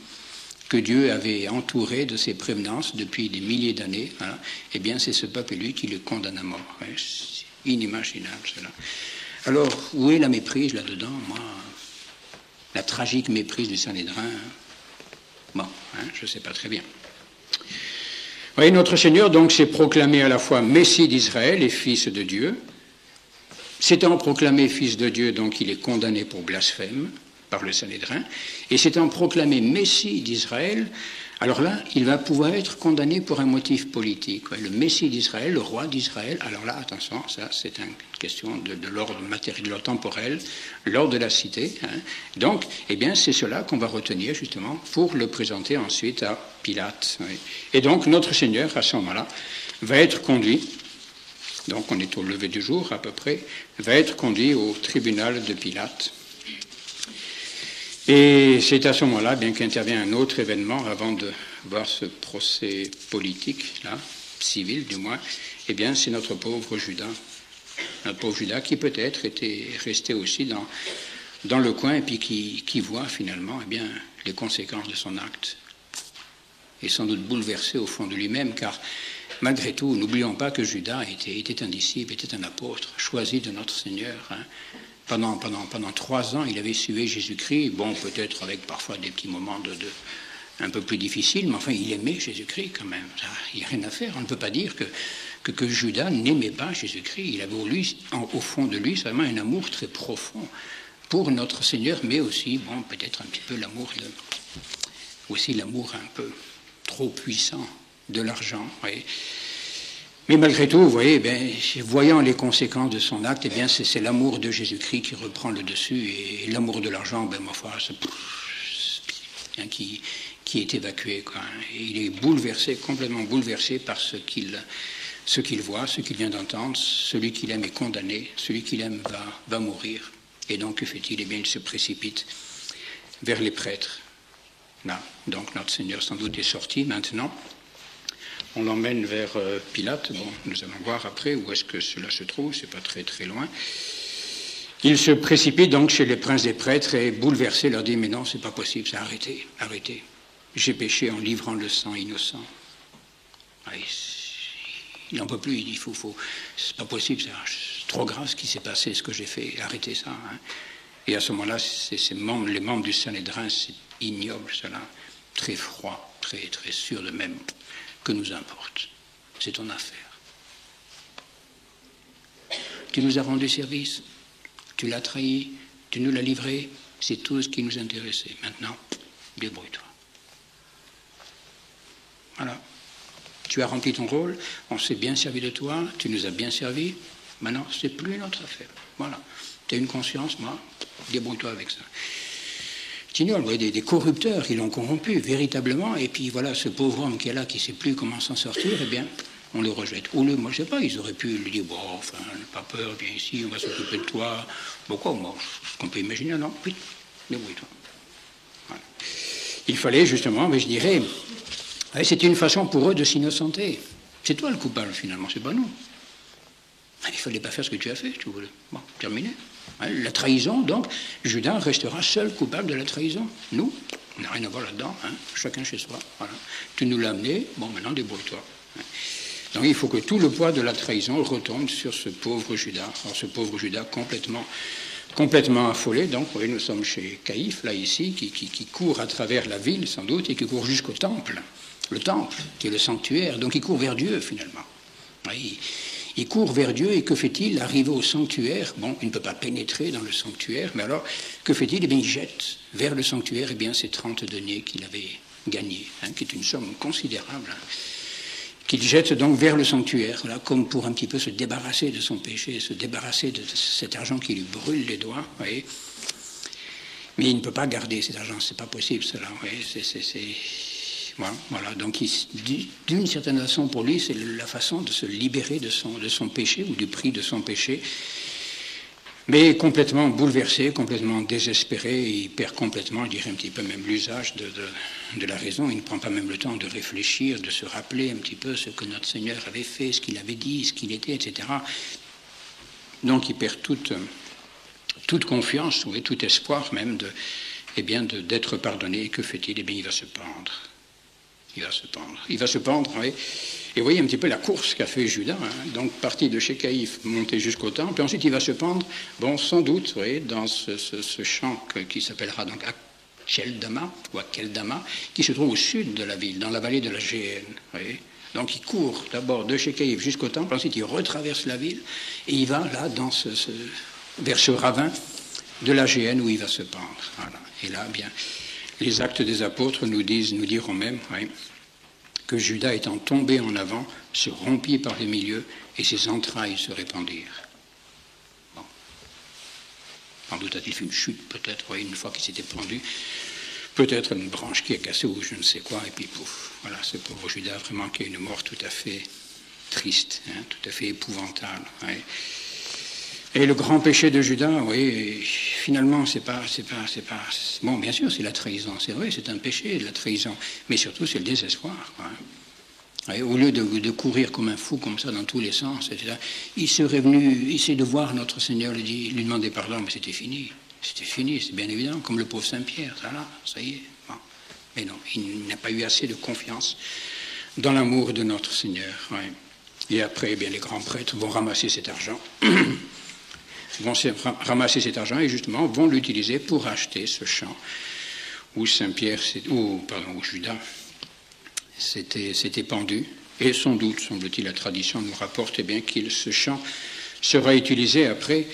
que Dieu avait entouré de ses prévenances depuis des milliers d'années. Voilà. Eh bien, c'est ce peuple élu qui le condamne à mort. C'est inimaginable, cela. Alors, où est la méprise là-dedans? Moi, la tragique méprise du Sanhédrin, bon, je ne sais pas très bien. Vous voyez, notre Seigneur, donc, s'est proclamé à la fois Messie d'Israël et Fils de Dieu. S'étant proclamé Fils de Dieu, donc, il est condamné pour blasphème par le Sanhédrin. Et s'étant proclamé Messie d'Israël, alors là, il va pouvoir être condamné pour un motif politique. Le Messie d'Israël, le roi d'Israël, alors là, attention, ça, c'est une question de l'ordre matériel, de l'ordre temporel, l'ordre de la cité. Donc, eh bien, c'est cela qu'on va retenir, justement, pour le présenter ensuite à Pilate. Et donc, notre Seigneur, à ce moment-là, va être conduit, donc on est au lever du jour à peu près, va être conduit au tribunal de Pilate. Et c'est à ce moment-là, bien qu'intervient un autre événement avant de voir ce procès politique, là, civil du moins, eh bien c'est notre pauvre Judas qui peut-être était resté aussi dans le coin et puis qui voit finalement eh bien, les conséquences de son acte. Et sans doute bouleversé au fond de lui-même, car malgré tout, n'oublions pas que Judas était un disciple, était un apôtre, choisi de notre Seigneur. Pendant 3 ans, il avait suivi Jésus-Christ, bon, peut-être avec parfois des petits moments un peu plus difficiles, mais enfin, il aimait Jésus-Christ quand même. Il n'y a rien à faire. On ne peut pas dire que Judas n'aimait pas Jésus-Christ. Il avait au fond de lui seulement un amour très profond pour notre Seigneur, mais aussi, bon, peut-être un petit peu l'amour un peu trop puissant de l'argent. Oui. Mais malgré tout, vous voyez, voyant les conséquences de son acte, eh bien, c'est l'amour de Jésus-Christ qui reprend le dessus, et l'amour de l'argent, ma foi, qui est évacué, quoi. Et il est bouleversé, complètement bouleversé par ce qu'il voit, ce qu'il vient d'entendre. Celui qu'il aime est condamné, celui qu'il aime va mourir. Et donc, que fait-il? Eh bien, il se précipite vers les prêtres. Là, donc, notre Seigneur, sans doute, est sorti maintenant. On l'emmène vers Pilate. Bon, nous allons voir après où est-ce que cela se trouve, c'est pas très très loin. Il se précipite donc chez les princes des prêtres et bouleversé leur dit, mais non, c'est pas possible, ça, arrêtez. J'ai péché en livrant le sang innocent. Il n'en peut plus, il dit, c'est pas possible, c'est trop grave ce qui s'est passé, ce que j'ai fait, arrêtez ça. Et à ce moment-là, les membres du Sanhédrin, c'est ignoble cela, très froid, très très sûr de même. Que nous importe, c'est ton affaire. Tu nous as rendu service, tu l'as trahi, tu nous l'as livré, c'est tout ce qui nous intéressait. Maintenant, débrouille-toi. Voilà. Tu as rempli ton rôle, on s'est bien servi de toi, tu nous as bien servi, maintenant, c'est plus notre affaire. Voilà. Tu as une conscience, moi, débrouille-toi avec ça. Tignol, des corrupteurs, ils l'ont corrompu, véritablement, et puis voilà, ce pauvre homme qui est là, qui ne sait plus comment s'en sortir, eh bien, on le rejette. Ou moi, je ne sais pas, ils auraient pu lui dire, bon, enfin, pas peur, viens ici, on va s'occuper de toi. Bon, quoi, moi, ce qu'on peut imaginer, non, oui, débrouille-toi. Voilà. Il fallait, justement, mais je dirais, c'était une façon pour eux de s'innocenter. C'est toi le coupable, finalement, c'est pas nous. Il ne fallait pas faire ce que tu as fait, tu voulais. Bon, terminé. La trahison, donc, Judas restera seul coupable de la trahison. Nous, on n'a rien à voir là-dedans, chacun chez soi. Voilà. Tu nous l'as amené, bon, maintenant débrouille-toi. Donc il faut que tout le poids de la trahison retombe sur ce pauvre Judas. Alors ce pauvre Judas complètement complètement affolé. Donc, oui, nous sommes chez Caïphe, là, ici, qui court à travers la ville, sans doute, et qui court jusqu'au temple. Le temple, qui est le sanctuaire. Donc, il court vers Dieu, finalement. Oui, il court vers Dieu, et que fait-il? Arrivé au sanctuaire, bon, il ne peut pas pénétrer dans le sanctuaire, mais alors, que fait-il? Eh bien, il jette vers le sanctuaire, eh bien, ces 30 deniers qu'il avait gagnés, qui est une somme considérable, qu'il jette donc vers le sanctuaire, là, comme pour un petit peu se débarrasser de son péché, se débarrasser de cet argent qui lui brûle les doigts, voyez. Mais il ne peut pas garder cet argent, c'est pas possible, cela, voyez, voilà. Donc, d'une certaine façon, pour lui, c'est la façon de se libérer de son péché, ou du prix de son péché, mais complètement bouleversé, complètement désespéré, il perd complètement, je dirais un petit peu même l'usage de la raison, il ne prend pas même le temps de réfléchir, de se rappeler un petit peu ce que notre Seigneur avait fait, ce qu'il avait dit, ce qu'il était, etc. Donc il perd toute confiance, oui, tout espoir même d'être pardonné. Et que fait-il? Eh bien, il va se pendre. Il va se pendre, oui. Et vous voyez un petit peu la course qu'a fait Judas, donc parti de chez Caïphe, monté jusqu'au temple, puis ensuite il va se pendre, bon, sans doute, vous voyez, dans ce champ qui s'appellera donc Akeldama, qui se trouve au sud de la ville, dans la vallée de la Géhenne, vous voyez. Donc il court d'abord de chez Caïphe jusqu'au temple, ensuite il retraverse la ville, et il va là, vers ce ravin de la Géhenne où il va se pendre. Voilà. Et là, bien, les Actes des Apôtres nous diront même, oui, que Judas étant tombé en avant, se rompit par les milieux et ses entrailles se répandirent. Bon. Sans doute a-t-il fait une chute, peut-être, oui, une fois qu'il s'était pendu, peut-être une branche qui est cassée ou je ne sais quoi, et puis pouf, voilà, ce pauvre Judas vraiment qui a une mort tout à fait triste, tout à fait épouvantable. Oui. Et le grand péché de Judas, oui, finalement, c'est pas. Bon, bien sûr, c'est la trahison, c'est vrai, c'est un péché, la trahison, mais surtout, c'est le désespoir, quoi. Et au lieu de courir comme un fou, comme ça, dans tous les sens, etc., il serait venu essayer de voir notre Seigneur, lui demander pardon, mais c'était fini, c'est bien évident, comme le pauvre Saint-Pierre, ça y est. Bon. Mais non, il n'a pas eu assez de confiance dans l'amour de notre Seigneur. Ouais. Et après, eh bien, les grands prêtres vont ramasser cet argent. Vont ramasser cet argent et justement vont l'utiliser pour acheter ce champ où où Judas s'était pendu. Et sans doute, semble-t-il, la tradition nous rapporte eh bien, ce champ sera utilisé après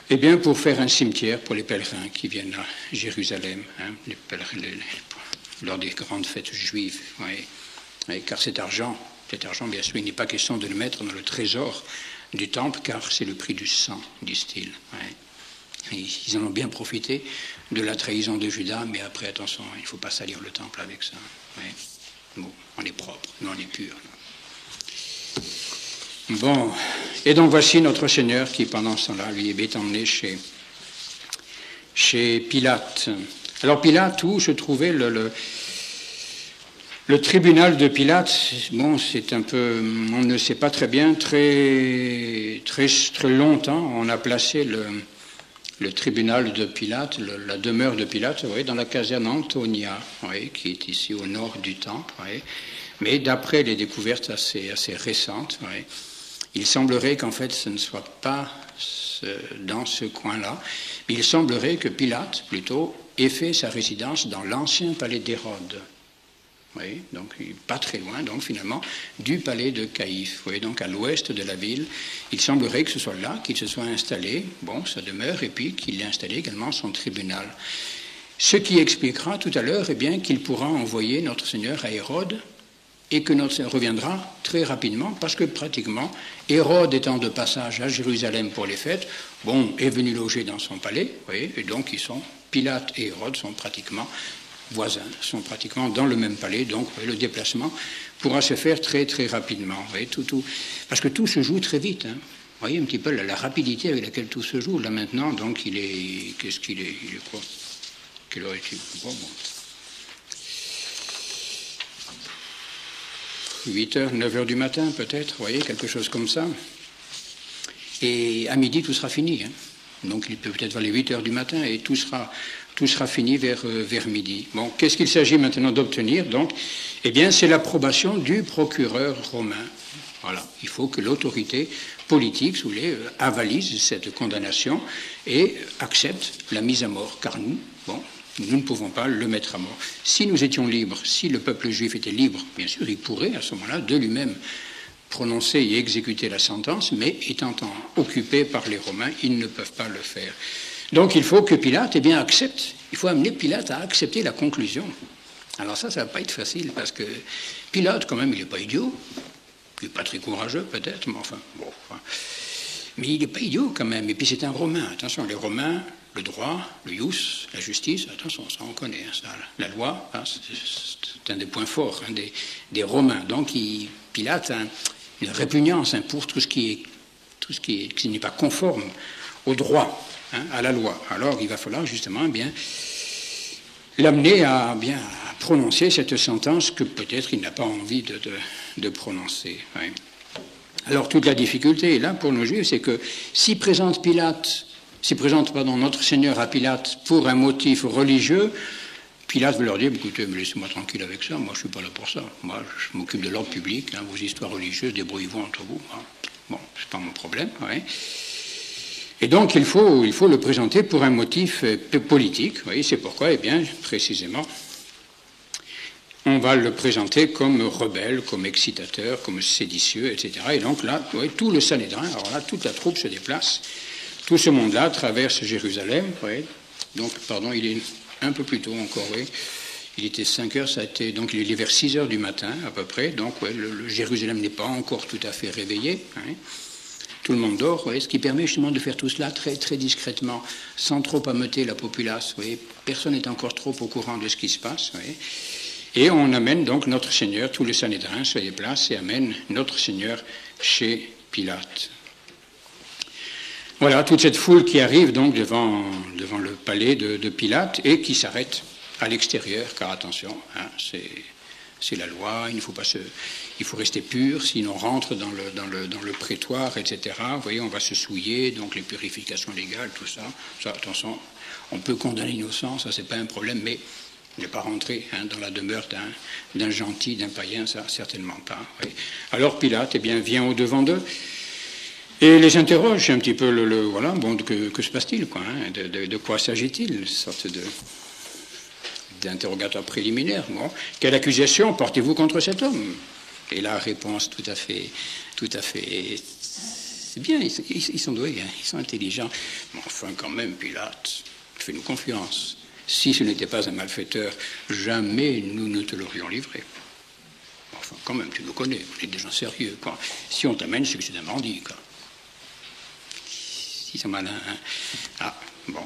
eh bien, pour faire un cimetière pour les pèlerins qui viennent à Jérusalem, lors des grandes fêtes juives. Oui. Car cet argent, bien sûr, il n'est pas question de le mettre dans le trésor du temple, car c'est le prix du sang, disent-ils. Ouais. Ils en ont bien profité de la trahison de Judas, mais après, attention, il ne faut pas salir le temple avec ça. Ouais. Bon, on est propre, non, on est pur. Bon, et donc voici notre Seigneur qui, pendant ce temps-là, lui est emmené chez Pilate. Alors Pilate, où se trouvait le tribunal de Pilate, bon, c'est un peu, on ne sait pas très bien, très longtemps, on a placé le tribunal de Pilate, la demeure de Pilate, vous voyez, dans la caserne Antonia, vous voyez, qui est ici au nord du temple, vous voyez. Mais d'après les découvertes assez récentes, vous voyez, il semblerait qu'en fait ce ne soit pas dans ce coin-là, mais il semblerait que Pilate, plutôt, ait fait sa résidence dans l'ancien palais d'Hérode. Oui, donc pas très loin, donc finalement, du palais de Caïphe. Vous voyez, donc à l'ouest de la ville, il semblerait que ce soit là qu'il se soit installé, bon, sa demeure, et puis qu'il ait installé également son tribunal. Ce qui expliquera tout à l'heure, eh bien, qu'il pourra envoyer notre Seigneur à Hérode, et que notre Seigneur reviendra très rapidement, parce que pratiquement, Hérode étant de passage à Jérusalem pour les fêtes, bon, est venu loger dans son palais, vous voyez, et donc Pilate et Hérode sont pratiquement voisins, sont pratiquement dans le même palais, donc le déplacement pourra se faire très très rapidement. Vous voyez, parce que tout se joue très vite. Vous voyez un petit peu la rapidité avec laquelle tout se joue. Là maintenant, donc il est... Qu'est-ce qu'il est? Il est quoi? Quelle heure est-il? Bon. 8h, 9h du matin peut-être, vous voyez, quelque chose comme ça. Et à midi, tout sera fini. Donc il peut peut-être vers les 8h du matin et tout sera tout sera fini vers midi. Bon, qu'est-ce qu'il s'agit maintenant d'obtenir, donc? Eh bien, c'est l'approbation du procureur romain. Voilà, il faut que l'autorité politique, si vous voulez, avalise cette condamnation et accepte la mise à mort, car nous ne pouvons pas le mettre à mort. Si nous étions libres, si le peuple juif était libre, bien sûr, il pourrait à ce moment-là de lui-même prononcer et exécuter la sentence, mais étant occupés par les Romains, ils ne peuvent pas le faire. Donc il faut que Pilate accepte, il faut amener Pilate à accepter la conclusion. Alors ça ne va pas être facile, parce que Pilate, quand même, il n'est pas idiot. Il n'est pas très courageux, peut-être, mais enfin, bon. Mais il n'est pas idiot, quand même. Et puis c'est un Romain. Attention, les Romains, le droit, le ius, la justice, attention, ça on connaît. Ça, la loi, c'est un des points forts des Romains. Donc Pilate a une répugnance pour tout ce qui n'est pas conforme au droit, à la loi. Alors il va falloir justement l'amener à prononcer cette sentence que peut-être il n'a pas envie de prononcer. Oui. Alors toute la difficulté là pour nos Juifs, c'est que s'il présente notre Seigneur à Pilate pour un motif religieux, Pilate veut leur dire, écoutez, mais laissez-moi tranquille avec ça, moi je ne suis pas là pour ça. Moi je m'occupe de l'ordre public, vos histoires religieuses, débrouillez-vous entre vous. Bon, c'est pas mon problème. Oui. Et donc il faut le présenter pour un motif politique. Oui, c'est pourquoi, précisément, on va le présenter comme rebelle, comme excitateur, comme séditieux, etc. Et donc là, tout le Sanhédrin, alors là, toute la troupe se déplace, tout ce monde-là traverse Jérusalem. Oui. Donc, pardon, il est un peu plus tôt encore, oui. Il était 5 heures, donc il est vers 6 heures du matin, à peu près. Donc, le Jérusalem n'est pas encore tout à fait réveillé. Hein. Tout le monde dort, ce qui permet justement de faire tout cela très, très discrètement, sans trop ameuter la populace. Personne n'est encore trop au courant de ce qui se passe. Et on amène donc notre Seigneur, tout le Sanhédrin se déplace et amène notre Seigneur chez Pilate. Voilà, toute cette foule qui arrive donc devant le palais de Pilate et qui s'arrête à l'extérieur, car attention, c'est la loi, il faut rester pur, sinon on rentre dans le prétoire, etc. Vous voyez, on va se souiller, donc les purifications légales, tout ça, attention, on peut condamner l'innocent, ça c'est pas un problème, mais ne pas rentrer dans la demeure d'un gentil, d'un païen, ça certainement pas. Oui. Alors Pilate, vient au-devant d'eux et les interroge un petit peu, que se passe-t-il, de quoi s'agit-il, une sorte d'interrogatoire préliminaire. Bon, quelle accusation portez-vous contre cet homme? Et la réponse tout à fait, c'est bien, ils sont doués, ils sont intelligents. Mais enfin, quand même, Pilate, fais-nous confiance. Si ce n'était pas un malfaiteur, jamais nous ne te l'aurions livré. Enfin, quand même, tu nous connais, vous êtes des gens sérieux. Si on t'amène, c'est que c'est un bandit. Si c'est malin. Ah, bon.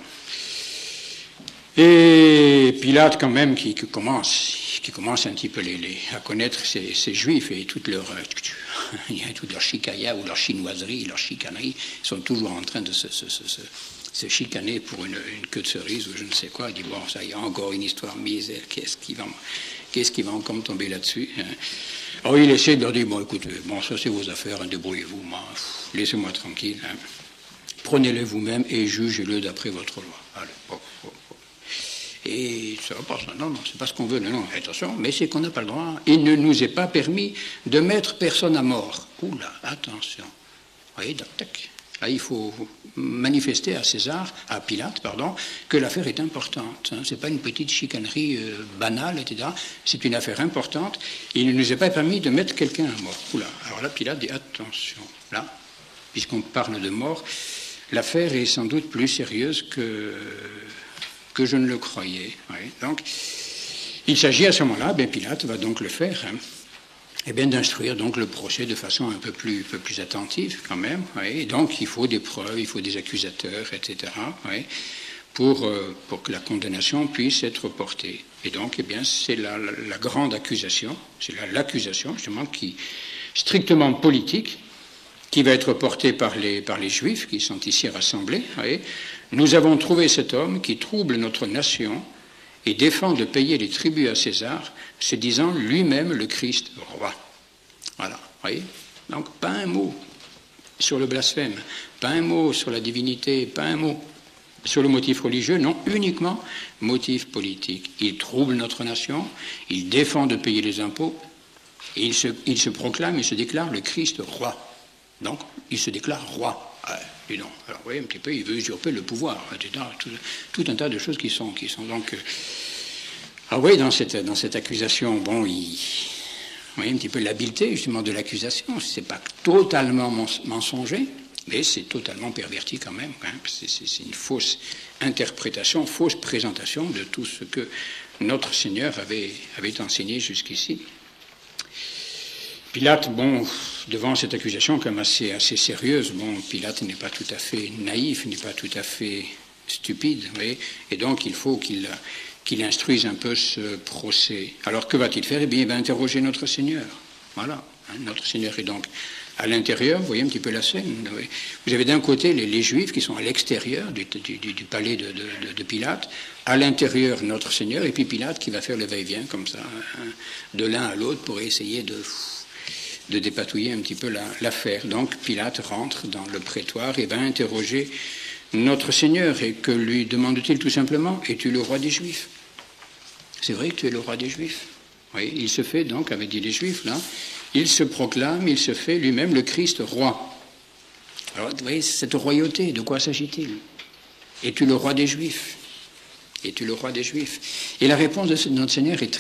Et Pilate, quand même, qui commence un petit peu à connaître ces Juifs et toute leur chicaya ou leur chinoiserie, leur chicanerie, ils sont toujours en train de se chicaner pour une queue de cerise ou je ne sais quoi. Il dit, bon, ça y est, encore une histoire misère, qu'est-ce qui va encore me tomber là-dessus, hein? Alors il essaie de leur dire, bon, écoutez, ça c'est vos affaires, débrouillez-vous, laissez-moi tranquille, hein. Prenez-le vous-même et jugez-le d'après votre loi. Allez, bon. Et ça va pas, non, c'est pas ce qu'on veut, non, attention, mais c'est qu'on n'a pas le droit. Il ne nous est pas permis de mettre personne à mort. Oula, attention. Vous voyez, tac. Là, il faut manifester à Pilate, que l'affaire est importante. Ce n'est pas une petite chicanerie banale, etc. C'est une affaire importante. Il ne nous est pas permis de mettre quelqu'un à mort. Oula, alors là, Pilate dit, attention, là, puisqu'on parle de mort, l'affaire est sans doute plus sérieuse que je ne le croyais. Oui. Donc, il s'agit à ce moment-là, Pilate va donc le faire, d'instruire donc le procès de façon un peu plus attentive quand même. Oui. Et donc, il faut des preuves, il faut des accusateurs, etc. Oui, pour que la condamnation puisse être portée. Et donc, c'est la grande accusation, c'est l'accusation justement strictement politique, qui va être portée par les Juifs qui sont ici rassemblés. Oui. Nous avons trouvé cet homme qui trouble notre nation et défend de payer les tributs à César, se disant lui-même le Christ roi. Voilà, voyez. Donc pas un mot sur le blasphème, pas un mot sur la divinité, pas un mot. Sur le motif religieux, non, uniquement motif politique. Il trouble notre nation, il défend de payer les impôts, et il se proclame, il se déclare le Christ roi. Donc, il se déclare roi. Dis donc. Alors, vous voyez, un petit peu, il veut usurper le pouvoir, etc. Tout un tas de choses qui sont donc... ah oui, dans cette accusation, bon, vous voyez un petit peu l'habileté, justement, de l'accusation. C'est pas totalement mensonger, mais c'est totalement perverti quand même. Hein. C'est une fausse interprétation, fausse présentation de tout ce que notre Seigneur avait enseigné jusqu'ici. Pilate, bon, devant cette accusation quand même assez sérieuse, bon, Pilate n'est pas tout à fait naïf, n'est pas tout à fait stupide, vous voyez, et donc il faut qu'il instruise un peu ce procès. Alors que va-t-il faire? Eh bien, il va interroger notre Seigneur. Voilà, hein, notre Seigneur est donc à l'intérieur, vous voyez un petit peu la scène. Vous avez d'un côté les Juifs qui sont à l'extérieur du palais de Pilate, à l'intérieur notre Seigneur, et puis Pilate qui va faire le va-et-vient comme ça, hein, de l'un à l'autre pour essayer de dépatouiller un petit peu l'affaire. Donc Pilate rentre dans le prétoire et va interroger notre Seigneur. Et que lui demande-t-il tout simplement? Es-tu le roi des Juifs? C'est vrai que tu es le roi des Juifs. Oui, il se fait donc, avait dit les Juifs, là, il se proclame, il se fait lui-même le Christ roi. Alors, vous voyez, cette royauté, de quoi s'agit-il? Es-tu le roi des Juifs? Es-tu le roi des Juifs? Et la réponse de notre Seigneur est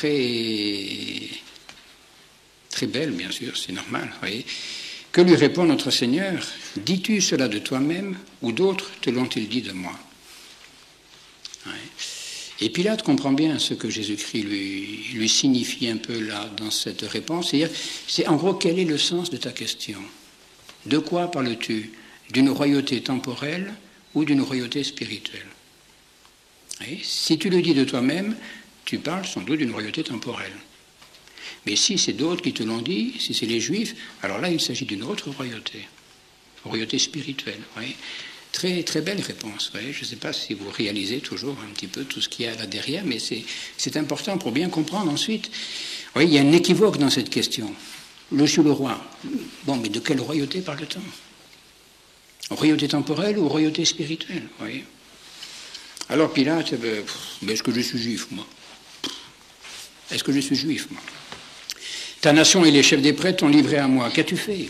très belle, bien sûr, c'est normal. Vous voyez. Que lui répond notre Seigneur? Dis-tu cela de toi-même, ou d'autres te l'ont-ils dit de moi? Ouais. Et Pilate comprend bien ce que Jésus-Christ lui signifie un peu là, dans cette réponse. C'est en gros, quel est le sens de ta question? De quoi parles-tu? D'une royauté temporelle ou d'une royauté spirituelle? Et si tu le dis de toi-même, tu parles sans doute d'une royauté temporelle. Mais si c'est d'autres qui te l'ont dit, si c'est les Juifs, alors là, il s'agit d'une autre royauté spirituelle. Oui. Très, très belle réponse. Oui. Je ne sais pas si vous réalisez toujours un petit peu tout ce qu'il y a là derrière, mais c'est important pour bien comprendre ensuite. Oui, il y a un équivoque dans cette question. Je suis le roi. Bon, mais de quelle royauté parle-t-on? Royauté temporelle ou royauté spirituelle? Oui. Alors Pilate, est-ce que je suis juif, moi? Est-ce que je suis juif, moi? Ta nation et les chefs des prêtres t'ont livré à moi. Qu'as-tu fait?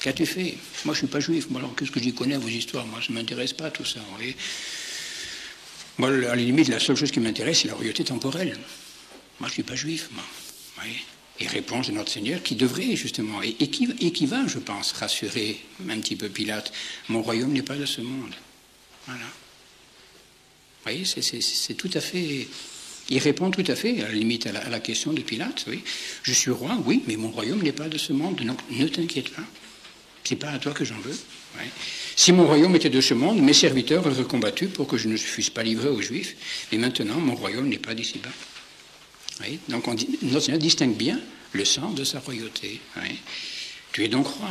Qu'as-tu fait? Moi, je ne suis pas juif. Moi, alors, qu'est-ce que j'y connais à vos histoires? Moi, ça ne m'intéresse pas, tout ça. Vous voyez. Moi, à la limite, la seule chose qui m'intéresse, c'est la royauté temporelle. Moi, je ne suis pas juif, moi. Vous voyez. Et réponse de notre Seigneur qui devrait, justement, et qui va, je pense, rassurer un petit peu Pilate. Mon royaume n'est pas de ce monde. Voilà. Vous voyez, c'est tout à fait... Il répond tout à fait, à la limite, à la question de Pilate. Oui. Je suis roi, oui, mais mon royaume n'est pas de ce monde, donc ne t'inquiète pas. C'est pas à toi que j'en veux. Oui. Si mon royaume était de ce monde, mes serviteurs auraient combattu pour que je ne fusse pas livré aux Juifs. Et maintenant, mon royaume n'est pas d'ici-bas. Oui. Donc, notre Seigneur distingue bien le sens de sa royauté. Oui. Tu es donc roi.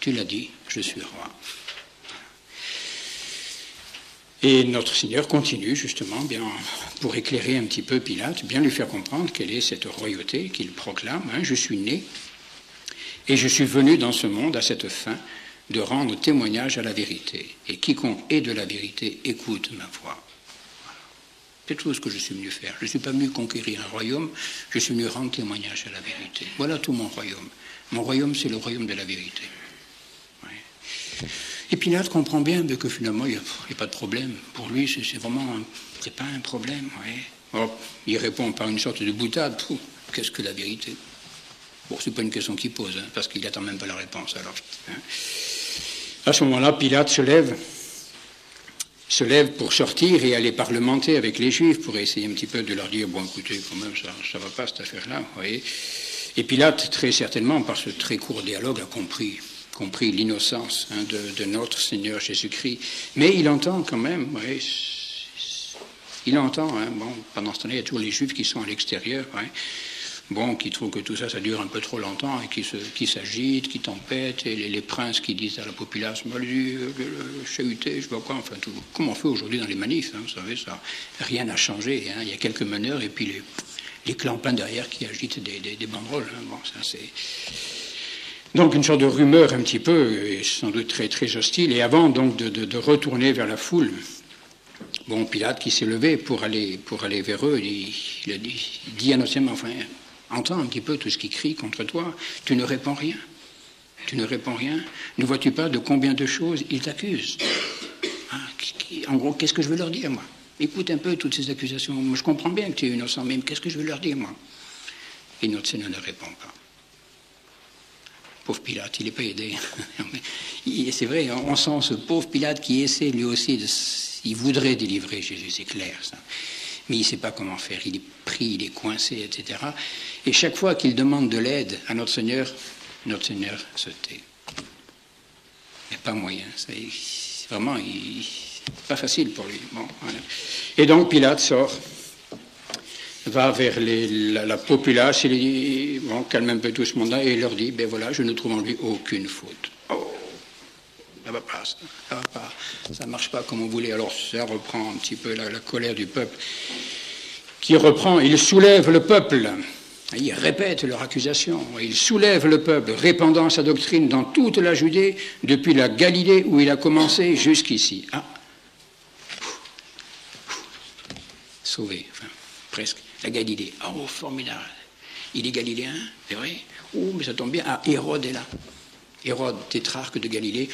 Tu l'as dit, je suis roi. Et notre Seigneur continue justement, bien, pour éclairer un petit peu Pilate, bien lui faire comprendre quelle est cette royauté qu'il proclame. Hein, je suis né et je suis venu dans ce monde à cette fin de rendre témoignage à la vérité. Et quiconque est de la vérité écoute ma voix. Voilà. C'est tout ce que je suis venu faire. Je ne suis pas venu conquérir un royaume, je suis venu rendre témoignage à la vérité. Voilà tout mon royaume. Mon royaume, c'est le royaume de la vérité. Ouais. Et Pilate comprend bien que finalement, il n'y a pas de problème. Pour lui, c'est vraiment, c'est pas un problème. Ouais. Alors, il répond par une sorte de boutade. Qu'est-ce que la vérité? Bon, c'est pas une question qu'il pose, hein, parce qu'il n'attend même pas la réponse. Alors, hein. À ce moment-là, Pilate se lève pour sortir et aller parlementer avec les Juifs pour essayer un petit peu de leur dire, bon, écoutez, quand même, ça va pas cette affaire-là, vous voyez. Et Pilate, très certainement, par ce très court dialogue, a compris l'innocence de notre Seigneur Jésus-Christ. Mais il entend quand même, ouais, il entend, hein, bon, pendant ce temps-là, il y a toujours les Juifs qui sont à l'extérieur, ouais, bon, qui trouvent que tout ça dure un peu trop longtemps et qui s'agitent, qui tempêtent, et les princes qui disent à la population, chahuté, je sais pas quoi, enfin, tout, comme on fait aujourd'hui dans les manifs, hein, vous savez, ça, rien n'a changé, hein, il y a quelques meneurs et puis les clampins derrière qui agitent des banderoles, hein, bon, ça c'est... Donc une sorte de rumeur un petit peu, et sans doute très, très hostile. Et avant donc de retourner vers la foule, bon, Pilate qui s'est levé pour aller vers eux, il dit à notre Seigneur, enfin, entends un petit peu tout ce qui crie contre toi, tu ne réponds rien. Tu ne réponds rien. Ne vois-tu pas de combien de choses ils t'accusent? En gros, qu'est-ce que je veux leur dire, moi? Écoute un peu toutes ces accusations. Moi, je comprends bien que tu es innocent, mais qu'est-ce que je veux leur dire, moi? Et notre Seigneur ne répond pas. Pauvre Pilate, il n'est pas aidé. C'est vrai, on sent ce pauvre Pilate qui essaie lui aussi, il voudrait délivrer Jésus, c'est clair, ça. Mais il ne sait pas comment faire, il est pris, il est coincé, etc. Et chaque fois qu'il demande de l'aide à notre Seigneur se tait. Il n'y a pas moyen. C'est vraiment, c'est pas facile pour lui. Bon, voilà. Et donc Pilate sort, va vers la populace, il dit, bon, calme un peu tout ce monde-là, et il leur dit, ben voilà, je ne trouve en lui aucune faute. Oh, ça va pas, ça va pas, ça marche pas comme on voulait. Alors ça reprend un petit peu la colère du peuple, qui reprend, il soulève le peuple. Il répète leur accusation, il soulève le peuple, répandant sa doctrine dans toute la Judée, depuis la Galilée où il a commencé jusqu'ici. Ah, sauvé, enfin, presque, la Galilée. Oh, formidable. Il est galiléen, c'est vrai. Oh, mais ça tombe bien. Ah, Hérode est là. Hérode, tétrarque de Galilée.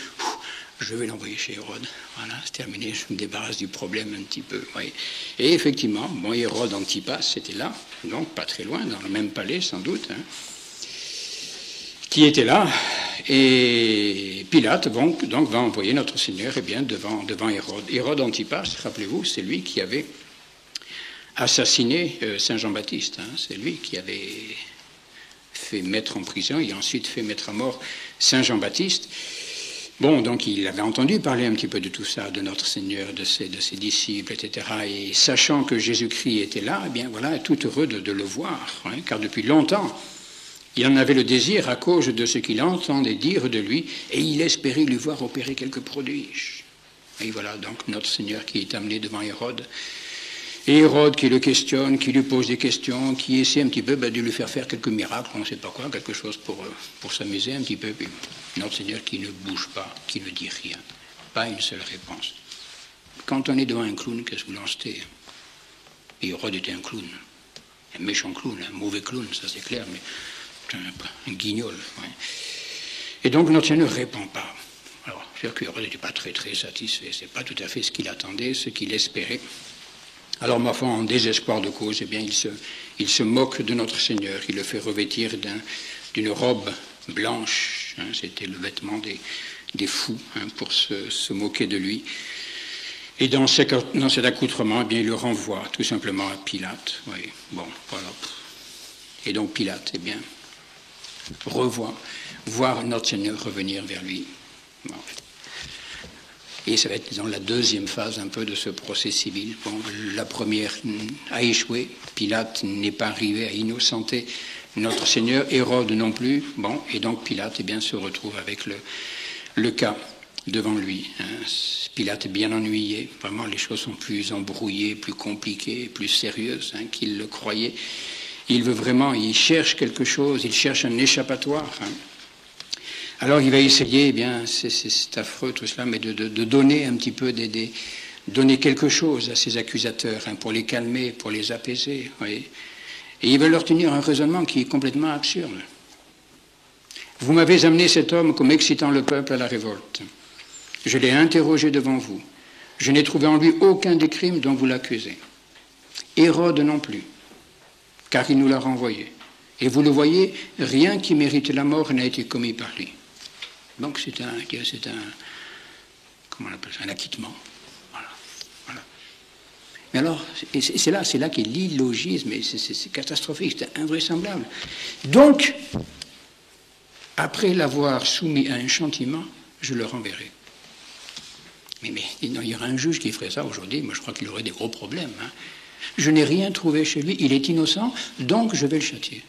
Je vais l'envoyer chez Hérode. Voilà, c'est terminé, je me débarrasse du problème un petit peu. Oui. Et effectivement, bon, Hérode Antipas, c'était là, donc pas très loin, dans le même palais sans doute, hein, qui était là. Et Pilate donc va envoyer notre Seigneur devant Hérode. Hérode Antipas, rappelez-vous, c'est lui qui avait assassiné Saint Jean-Baptiste. Hein, c'est lui qui avait fait mettre en prison et ensuite fait mettre à mort Saint Jean-Baptiste. Bon, donc il avait entendu parler un petit peu de tout ça, de notre Seigneur, de ses disciples, etc. Et sachant que Jésus-Christ était là, eh bien voilà, tout heureux de le voir, hein, car depuis longtemps, il en avait le désir à cause de ce qu'il entendait dire de lui, et il espérait lui voir opérer quelques prodiges. Et voilà donc notre Seigneur qui est amené devant Hérode. Et Hérode qui le questionne, qui lui pose des questions, qui essaie un petit peu de lui faire quelques miracles, on ne sait pas quoi, quelque chose pour s'amuser un petit peu. Puis notre Seigneur qui ne bouge pas, qui ne dit rien. Pas une seule réponse. Quand on est devant un clown, qu'est-ce que vous lancez? Et Hérode était un clown. Un méchant clown, un mauvais clown, ça c'est clair, mais un guignol. Ouais. Et donc notre Seigneur ne répond pas. Alors, c'est sûr qu'Hérode n'était pas très très satisfait. Ce n'est pas tout à fait ce qu'il attendait, ce qu'il espérait. Alors, ma foi, en désespoir de cause, eh bien, il se moque de notre Seigneur. Il le fait revêtir d'une robe blanche. Hein, c'était le vêtement des fous, hein, pour se moquer de lui. Et dans cet accoutrement, eh bien, il le renvoie tout simplement à Pilate. Oui, bon, voilà. Et donc Pilate, eh bien, voir notre Seigneur revenir vers lui. Bon. Et ça va être, disons, la deuxième phase un peu de ce procès civil. Bon, la première a échoué. Pilate n'est pas arrivé à innocenter notre Seigneur. Hérode non plus. Bon, et donc Pilate, eh bien, se retrouve avec le cas devant lui. Hein. Pilate est bien ennuyé. Vraiment, les choses sont plus embrouillées, plus compliquées, plus sérieuses, hein, qu'il le croyait. Il veut vraiment, il cherche quelque chose, il cherche un échappatoire. Hein. Alors il va essayer, eh bien, c'est affreux tout cela, mais de donner un petit peu, donner quelque chose à ses accusateurs, hein, pour les calmer, pour les apaiser. Oui. Et il va leur tenir un raisonnement qui est complètement absurde. Vous m'avez amené cet homme comme excitant le peuple à la révolte. Je l'ai interrogé devant vous. Je n'ai trouvé en lui aucun des crimes dont vous l'accusez. Hérode non plus, car il nous l'a renvoyé. Et vous le voyez, rien qui mérite la mort n'a été commis par lui. Donc c'est un comment on appelle ça, un acquittement. Voilà. Mais alors, c'est là qu'est l'illogisme, et c'est catastrophique, c'est invraisemblable. Donc, après l'avoir soumis à un châtiment, je le renverrai. Mais il y aura un juge qui ferait ça aujourd'hui, moi je crois qu'il aurait des gros problèmes. Hein. Je n'ai rien trouvé chez lui, il est innocent, donc je vais le châtier.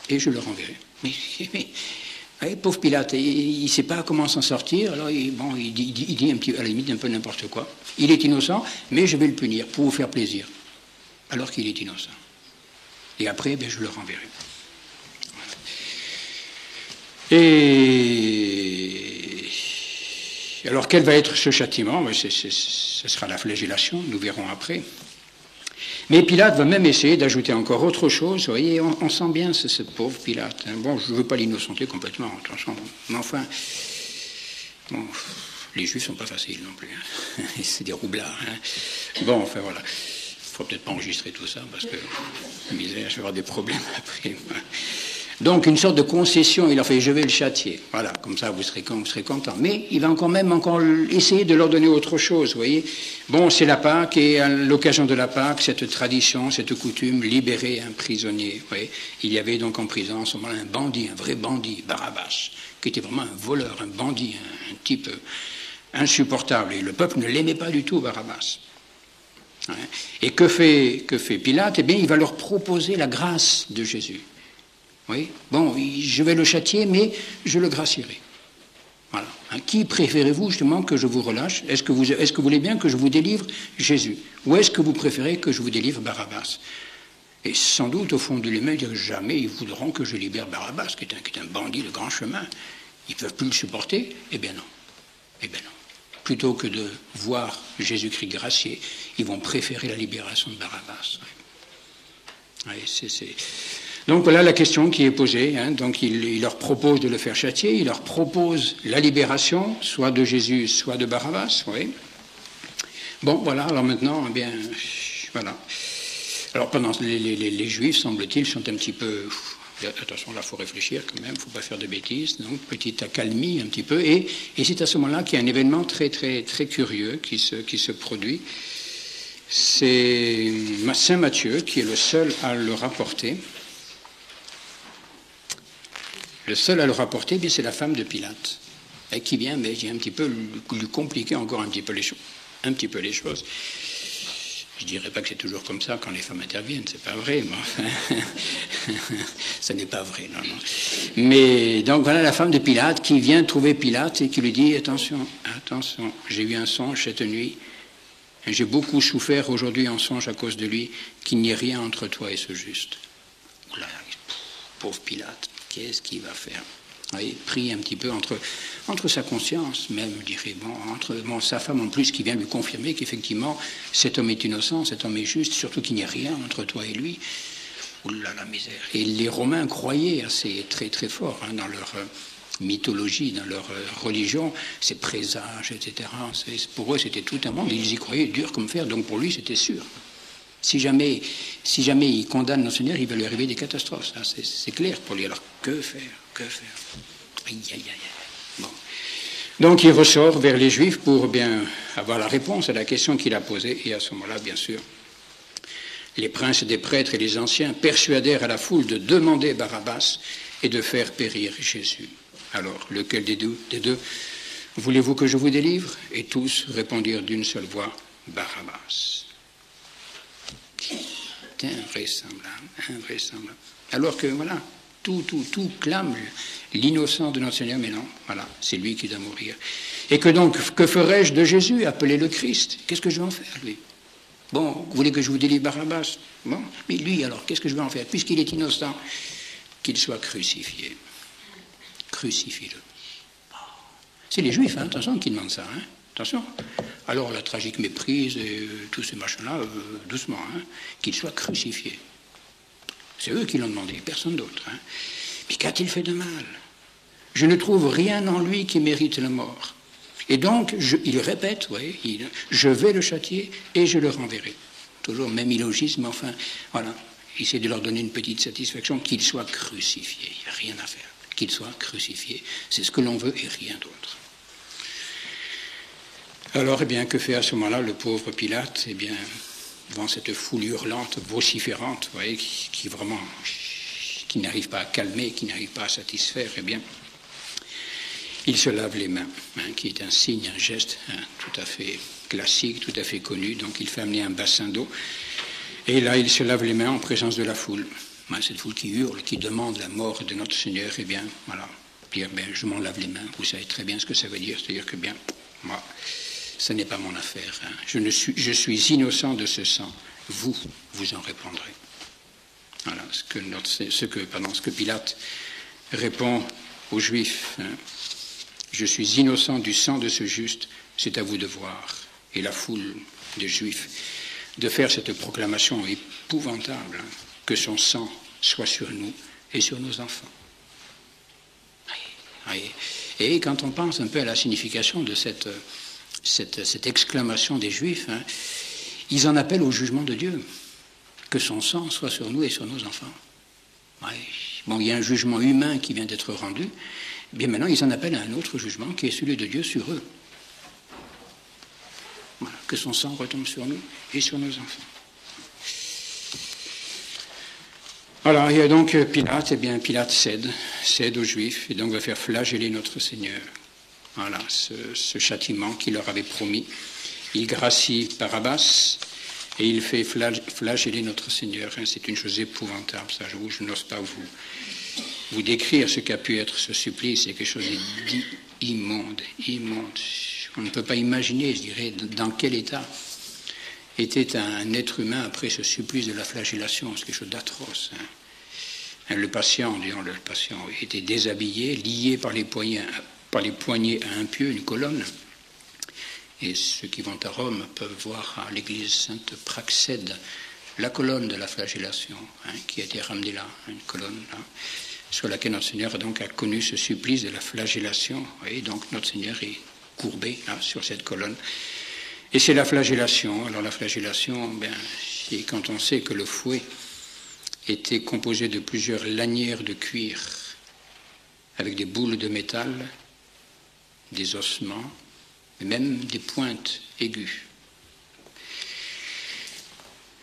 Et je le renverrai. Mais oui, pauvre Pilate, il ne sait pas comment s'en sortir, alors il dit un petit, à la limite un peu n'importe quoi. Il est innocent, mais je vais le punir pour vous faire plaisir, alors qu'il est innocent. Et après, je le renverrai. Voilà. Et alors, quel va être ce châtiment? Ce sera la flagellation, nous verrons après. Mais Pilate va même essayer d'ajouter encore autre chose. Vous voyez, on sent bien ce pauvre Pilate. Hein. Bon, je ne veux pas l'innocenter complètement, attention. Mais enfin, bon, les Juifs ne sont pas faciles non plus. Hein. C'est des roublards. Hein. Bon, enfin voilà. Il ne faut peut-être pas enregistrer tout ça, parce que, misère, je vais avoir des problèmes après. Donc, une sorte de concession, il a fait, je vais le châtier. Voilà, comme ça, vous serez content. Mais il va encore essayer de leur donner autre chose, vous voyez. Bon, c'est la Pâque, et à l'occasion de la Pâque, cette tradition, cette coutume, libérer un prisonnier. Vous voyez. Il y avait donc en prison, en ce moment-là, un bandit, un vrai bandit, Barabbas, qui était vraiment un voleur, un bandit, un type insupportable. Et le peuple ne l'aimait pas du tout, Barabbas. Et que fait Pilate? Eh bien, il va leur proposer la grâce de Jésus. Oui, bon, je vais le châtier, mais je le gracierai. Voilà. Qui préférez-vous justement que je vous relâche? Est-ce que vous voulez bien que je vous délivre Jésus? Ou est-ce que vous préférez que je vous délivre Barabbas? Et sans doute, au fond de lui-même, jamais ils voudront que je libère Barabbas, qui est un bandit de grand chemin. Ils ne peuvent plus le supporter? Eh bien non. Eh bien non. Plutôt que de voir Jésus-Christ gracié, ils vont préférer la libération de Barabbas. Oui, Donc voilà la question qui est posée. Hein. Donc il leur propose de le faire châtier, il leur propose la libération, soit de Jésus, soit de Barabbas. Oui. Bon, voilà, alors maintenant, eh bien, voilà. Alors pendant les Juifs, semble-t-il, sont un petit peu... Attention, là, il faut réfléchir quand même, il ne faut pas faire de bêtises. Donc, petite accalmie un petit peu. Et c'est à ce moment-là qu'il y a un événement très, très, très curieux qui se produit. C'est Saint Matthieu qui est le seul à le rapporter. Le seul à le rapporter, bien, c'est la femme de Pilate, et qui vient, mais un petit peu lui compliquer encore un petit peu les choses. Je ne dirais pas que c'est toujours comme ça quand les femmes interviennent, c'est pas vrai, mais enfin, ce n'est pas vrai, non. Mais donc voilà la femme de Pilate qui vient trouver Pilate et qui lui dit, attention, j'ai eu un songe cette nuit, j'ai beaucoup souffert aujourd'hui en songe à cause de lui, qu'il n'y ait rien entre toi et ce juste. Oula, pauvre Pilate. Qu'est-ce qu'il va faire? Il prie un petit peu entre sa conscience, même, je dirais, entre sa femme en plus qui vient lui confirmer qu'effectivement, cet homme est innocent, cet homme est juste, surtout qu'il n'y a rien entre toi et lui. Oula, la misère. Et les Romains croyaient assez très très fort hein, dans leur mythologie, dans leur religion, ces présages, etc. Pour eux, c'était tout un monde. Ils y croyaient dur comme fer, donc pour lui, c'était sûr. Si jamais il condamne notre Seigneur, il va lui arriver des catastrophes. C'est clair pour lui. Alors, que faire? Aïe. Bon. Donc, il ressort vers les Juifs pour bien avoir la réponse à la question qu'il a posée. Et à ce moment-là, bien sûr, les princes des prêtres et les anciens persuadèrent à la foule de demander Barabbas et de faire périr Jésus. Alors, lequel des deux voulez-vous que je vous délivre? Et tous répondirent d'une seule voix, Barabbas. C'est invraisemblable. Alors que, voilà, tout clame l'innocence de notre Seigneur, mais non, voilà, c'est lui qui doit mourir. Et que donc, que ferais-je de Jésus, appelé le Christ? Qu'est-ce que je vais en faire, lui? Bon, vous voulez que je vous délivre Barabbas? Bon, mais lui, alors, qu'est-ce que je vais en faire? Puisqu'il est innocent, qu'il soit crucifié. Crucifie-le. C'est les Juifs, hein, attention, qui demandent ça, hein. Attention. Alors la tragique méprise et tous ces machins-là, doucement, hein, qu'il soit crucifié. C'est eux qui l'ont demandé, personne d'autre. Hein. Mais qu'a-t-il fait de mal? Je ne trouve rien en lui qui mérite la mort. Et donc, il répète, je vais le châtier et je le renverrai. Toujours même illogisme, enfin, voilà. Il essaie de leur donner une petite satisfaction, qu'il soit crucifié. Il n'y a rien à faire. Qu'il soit crucifié. C'est ce que l'on veut et rien d'autre. Alors, eh bien, que fait à ce moment-là le pauvre Pilate? Eh bien, devant cette foule hurlante, vociférante, vous voyez, qui n'arrive pas à calmer, qui n'arrive pas à satisfaire, eh bien, il se lave les mains, hein, qui est un signe, un geste tout à fait classique, tout à fait connu. Donc, il fait amener un bassin d'eau, et là, il se lave les mains en présence de la foule. Cette foule qui hurle, qui demande la mort de notre Seigneur, eh bien, voilà, dire, ben, je m'en lave les mains. Vous savez très bien ce que ça veut dire, c'est-à-dire que, bien, moi, ce n'est pas mon affaire. Hein. Je suis innocent de ce sang. Vous en répondrez. Voilà ce que Pilate répond aux Juifs, je suis innocent du sang de ce juste, c'est à vous de voir. Et la foule des Juifs, de faire cette proclamation épouvantable, que son sang soit sur nous et sur nos enfants. Et quand on pense un peu à la signification de cette exclamation des Juifs, ils en appellent au jugement de Dieu, que son sang soit sur nous et sur nos enfants. Bon, il y a un jugement humain qui vient d'être rendu, bien maintenant ils en appellent à un autre jugement qui est celui de Dieu sur eux. Voilà, que son sang retombe sur nous et sur nos enfants. Voilà, et donc Pilate, Pilate cède aux Juifs et donc va faire flageller notre Seigneur. Voilà, ce châtiment qu'il leur avait promis. Il gracie Barabbas et il fait flageller notre Seigneur. C'est une chose épouvantable, ça, je n'ose pas vous décrire ce qu'a pu être ce supplice. C'est quelque chose d'immonde, immonde. On ne peut pas imaginer, je dirais, dans quel état était un être humain après ce supplice de la flagellation. C'est quelque chose d'atroce. Le patient était déshabillé, lié par les poignets à un pieu, une colonne. Et ceux qui vont à Rome peuvent voir à l'église Sainte-Praxède la colonne de la flagellation, qui a été ramenée là, une colonne là, sur laquelle notre Seigneur donc a connu ce supplice de la flagellation. Et donc notre Seigneur est courbé là, sur cette colonne. Et c'est la flagellation. Alors la flagellation, c'est quand on sait que le fouet était composé de plusieurs lanières de cuir, avec des boules de métal, des ossements, et même des pointes aiguës.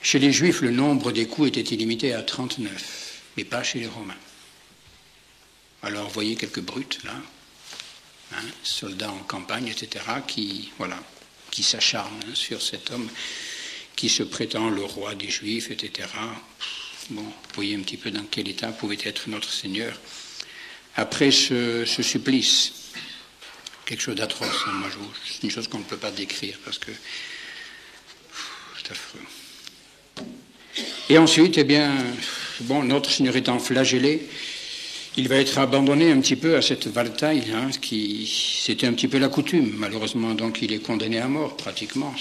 Chez les Juifs, le nombre des coups était illimité à 39, mais pas chez les Romains. Alors, vous voyez quelques brutes, là, soldats en campagne, etc., qui s'acharnent sur cet homme qui se prétend le roi des Juifs, etc. Bon, vous voyez un petit peu dans quel état pouvait être notre Seigneur après ce supplice. Quelque chose d'atroce, c'est une chose qu'on ne peut pas décrire parce que c'est affreux. Et ensuite, notre Seigneur étant flagellé, il va être abandonné un petit peu à cette valetaille, c'était un petit peu la coutume. Malheureusement, donc, il est condamné à mort, pratiquement.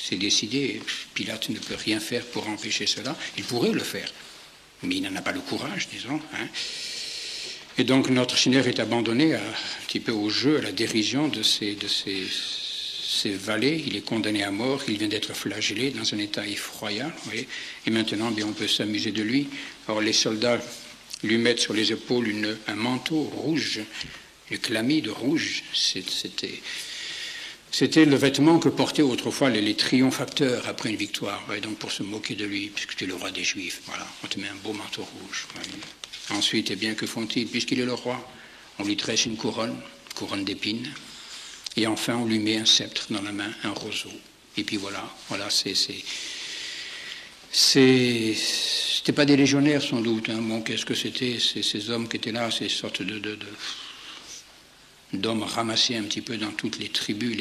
C'est décidé. Pilate ne peut rien faire pour empêcher cela. Il pourrait le faire, mais il n'en a pas le courage, disons. Et donc, notre Seigneur est abandonné un petit peu au jeu, à la dérision de ces valets. Il est condamné à mort. Il vient d'être flagellé dans un état effroyable. Et maintenant, on peut s'amuser de lui. Alors, les soldats lui mettre sur les épaules un manteau rouge, le chlamyde rouge. C'était le vêtement que portaient autrefois les triomphateurs après une victoire. Et donc pour se moquer de lui, puisque tu es le roi des Juifs, voilà, on te met un beau manteau rouge. Ensuite, que font-ils? Puisqu'il est le roi, on lui tresse une couronne d'épines. Et enfin, on lui met un sceptre dans la main, un roseau. Et puis voilà, c'était pas des légionnaires sans doute. Qu'est-ce que c'était ces hommes qui étaient là, ces sortes d'hommes ramassés un petit peu dans toutes les tribus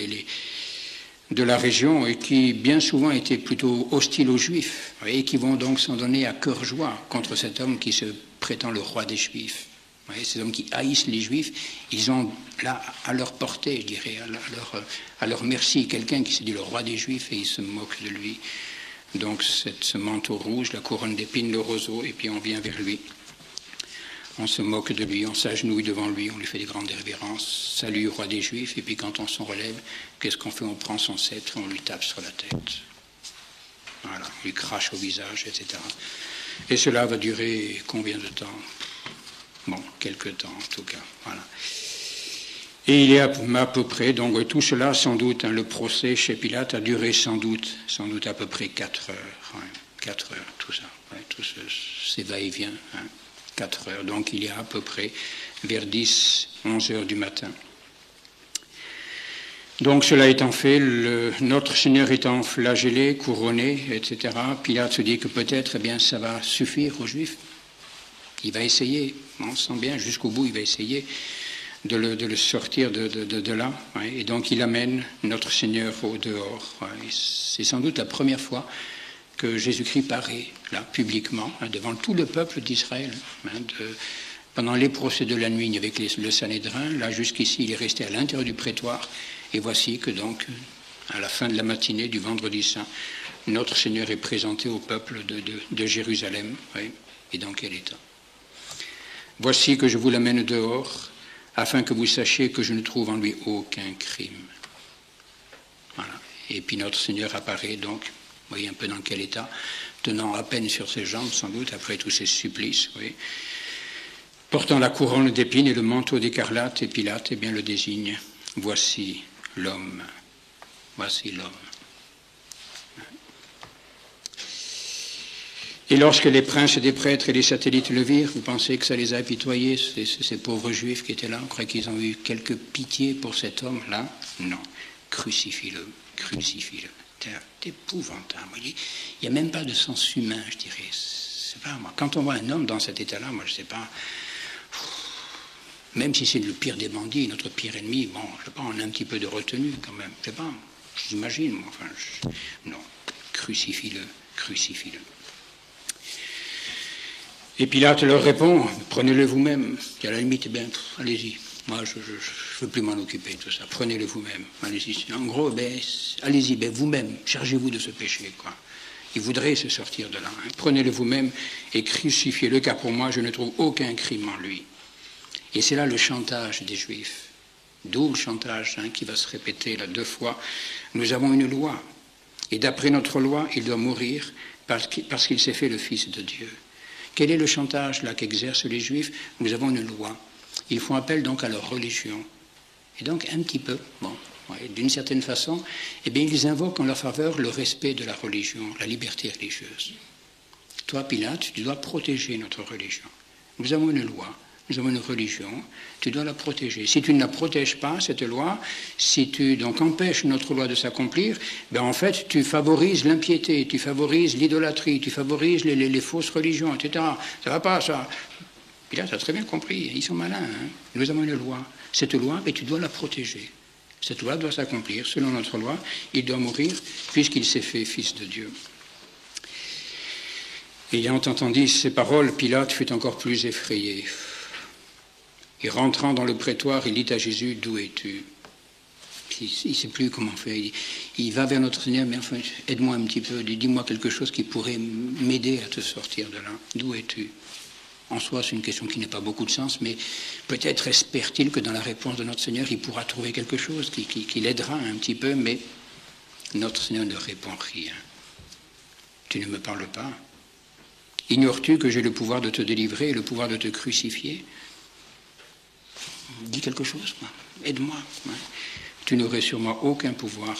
de la région et qui bien souvent étaient plutôt hostiles aux Juifs et qui vont donc s'en donner à cœur joie contre cet homme qui se prétend le roi des Juifs. Ces hommes qui haïssent les Juifs, ils ont là à leur portée, je dirais, à leur merci, quelqu'un qui se dit le roi des Juifs et ils se moquent de lui. Donc ce manteau rouge, la couronne d'épines, le roseau, et puis on vient vers lui. On se moque de lui, on s'agenouille devant lui, on lui fait des grandes révérences. Salut, roi des Juifs. Et puis quand on s'en relève, qu'est-ce qu'on fait? On prend son sceptre, on lui tape sur la tête. Voilà, on lui crache au visage, etc. Et cela va durer combien de temps? Bon, quelques temps en tout cas. Voilà. Et il est à peu près, donc tout cela, sans doute, le procès chez Pilate a duré sans doute à peu près 4 heures. 4 heures, tout ça. Tout ces va-et-vient. 4 heures. Donc il est à peu près vers 10, 11 heures du matin. Donc cela étant fait, notre Seigneur étant flagellé, couronné, etc., Pilate se dit que peut-être, ça va suffire aux Juifs. Il va essayer, on sent bien, jusqu'au bout, il va essayer de le sortir de là. Et donc il amène notre Seigneur au dehors. C'est sans doute la première fois que Jésus-Christ paraît là, publiquement, devant tout le peuple d'Israël, pendant les procès de la nuit avec le Sanhédrin. Là, jusqu'ici, il est resté à l'intérieur du prétoire. Et voici que donc, à la fin de la matinée du vendredi saint, notre Seigneur est présenté au peuple de Jérusalem. Oui. Et dans quel état? Voici que je vous l'amène dehors, afin que vous sachiez que je ne trouve en lui aucun crime. Voilà. Et puis notre Seigneur apparaît donc, vous voyez un peu dans quel état, tenant à peine sur ses jambes, sans doute, après tous ces supplices, oui, portant la couronne d'épines et le manteau d'écarlate, et Pilate, eh bien, le désigne. Voici l'homme. Voici l'homme. Et lorsque les princes des prêtres et les satellites le virent, vous pensez que ça les a apitoyés, ces pauvres juifs qui étaient là? Vous croyez qu'ils ont eu quelque pitié pour cet homme-là? Non. Crucifie-le, crucifie-le. C'est épouvantable. Il n'y a même pas de sens humain, je dirais. C'est pas, moi, quand on voit un homme dans cet état-là, moi je ne sais pas, même si c'est le pire des bandits, notre pire ennemi, bon, je ne sais pas, on a un petit peu de retenue quand même. Je ne sais pas, j'imagine, moi, enfin, non, crucifie-le, crucifie-le. Et Pilate leur répond, prenez-le vous-même. Et à la limite, eh bien, allez-y. Moi, je ne veux plus m'en occuper, tout ça. Prenez-le vous-même. Allez-y. En gros, ben, allez-y, ben, vous-même, chargez-vous de ce péché, quoi. Il voudrait se sortir de là. Hein. Prenez-le vous-même et crucifiez-le, car pour moi, je ne trouve aucun crime en lui. Et c'est là le chantage des Juifs. D'où le chantage qui va se répéter là 2 fois. Nous avons une loi. Et d'après notre loi, il doit mourir parce qu'il s'est fait le Fils de Dieu. Quel est le chantage là qu'exercent les Juifs? Nous avons une loi. Ils font appel donc à leur religion. Et donc un petit peu, bon, ouais, d'une certaine façon, eh bien ils invoquent en leur faveur le respect de la religion, la liberté religieuse. Toi, Pilate, tu dois protéger notre religion. Nous avons une loi, nous avons une religion, tu dois la protéger. Si tu ne la protèges pas, cette loi, si tu donc empêches notre loi de s'accomplir, ben en fait, tu favorises l'impiété, tu favorises l'idolâtrie, tu favorises les fausses religions, etc. Ça va pas, ça. Pilate a très bien compris, ils sont malins. Hein. Nous avons une loi. Cette loi, ben, tu dois la protéger. Cette loi doit s'accomplir. Selon notre loi, il doit mourir puisqu'il s'est fait Fils de Dieu. Ayant entendu ces paroles, Pilate fut encore plus effrayé. Et rentrant dans le prétoire, il dit à Jésus, d'où es-tu? Il ne sait plus comment faire. Il va vers notre Seigneur, mais enfin, aide-moi un petit peu, dis-moi quelque chose qui pourrait m'aider à te sortir de là. D'où es-tu? En soi, c'est une question qui n'a pas beaucoup de sens, mais peut-être espère-t-il que dans la réponse de notre Seigneur, il pourra trouver quelque chose qui l'aidera un petit peu, mais notre Seigneur ne répond rien. Tu ne me parles pas? Ignores-tu que j'ai le pouvoir de te délivrer et le pouvoir de te crucifier? Dis quelque chose, moi. Aide-moi. Hein. Tu n'aurais sur moi aucun pouvoir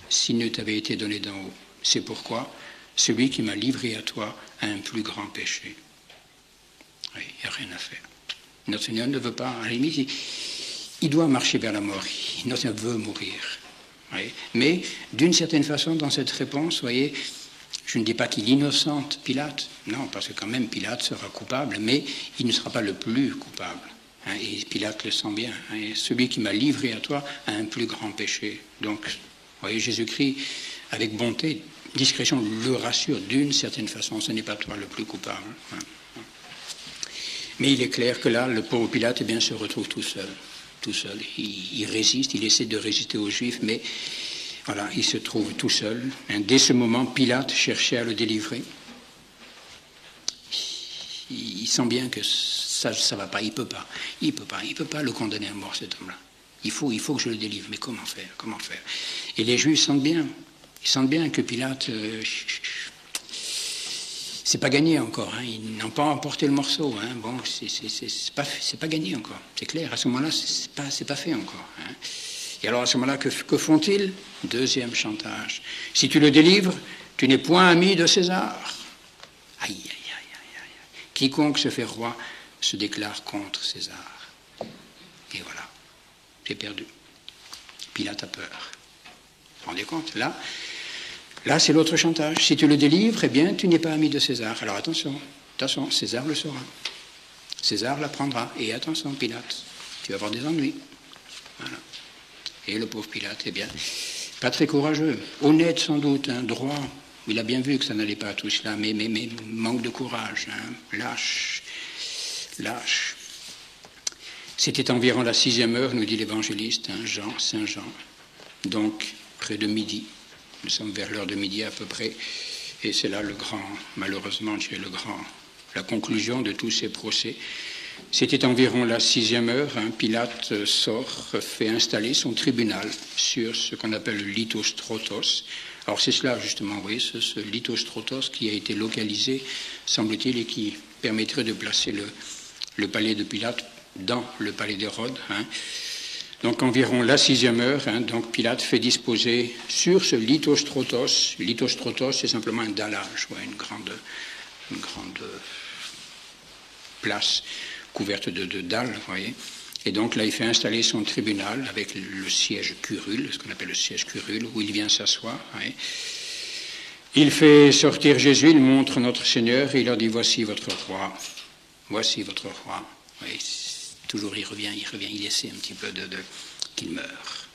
s'il ne t'avait été donné d'en haut. C'est pourquoi celui qui m'a livré à toi a un plus grand péché. Oui, il n'y a rien à faire. Notre Seigneur ne veut pas, à la limite, il doit marcher vers la mort. Notre Seigneur veut mourir. Oui. Mais d'une certaine façon, dans cette réponse, voyez, je ne dis pas qu'il innocente Pilate, non, parce que quand même Pilate sera coupable, mais il ne sera pas le plus coupable. Hein, et Pilate le sent bien. Hein, celui qui m'a livré à toi a un plus grand péché. Donc, vous voyez, Jésus-Christ, avec bonté, discrétion, le rassure d'une certaine façon. Ce n'est pas toi le plus coupable. Hein. Mais il est clair que là, le pauvre Pilate, eh bien, se retrouve tout seul. Tout seul. Il résiste, il essaie de résister aux Juifs, mais voilà, il se trouve tout seul. Hein. Dès ce moment, Pilate cherchait à le délivrer. Il sent bien que ça ne va pas, il ne peut pas le condamner à mort, cet homme-là. Il faut que je le délivre, mais comment faire? Et les Juifs sentent bien que Pilate, c'est pas gagné encore, hein. Ils n'ont pas emporté le morceau, hein. Bon, c'est pas gagné encore, c'est clair, à ce moment-là, c'est pas fait encore, hein. Et alors à ce moment-là, que font-ils? Deuxième chantage. Si tu le délivres, tu n'es point ami de César. Aïe. Quiconque se fait roi se déclare contre César. Et voilà, c'est perdu. Pilate a peur. Vous vous rendez compte? Là, c'est l'autre chantage. Si tu le délivres, eh bien, tu n'es pas ami de César. Alors attention, César le saura. César l'apprendra. Et attention, Pilate, tu vas avoir des ennuis. Voilà. Et le pauvre Pilate, eh bien, pas très courageux, honnête sans doute, hein, droit. Il a bien vu que ça n'allait pas tout cela, mais manque de courage, hein, lâche. C'était environ la 6e heure, nous dit l'évangéliste, hein, Saint Jean, donc près de midi. Nous sommes vers l'heure de midi à peu près, et c'est là malheureusement, la conclusion de tous ces procès. C'était environ la 6e heure, Pilate sort, fait installer son tribunal sur ce qu'on appelle le lithostrotos. Alors c'est cela justement, vous voyez, ce lithostrotos qui a été localisé, semble-t-il, et qui permettrait de placer le palais de Pilate dans le palais d'Hérode. Donc environ la 6e heure, donc Pilate fait disposer sur ce lithostrotos. Lithostrotos, c'est simplement un dallage, une grande place couverte de dalles, vous voyez. Et donc là, il fait installer son tribunal avec le siège curule, ce qu'on appelle le siège curule, où il vient s'asseoir. Oui. Il fait sortir Jésus, il montre notre Seigneur, et il leur dit, voici votre roi, voici votre roi. Oui, toujours il revient, il essaie un petit peu qu'il meure,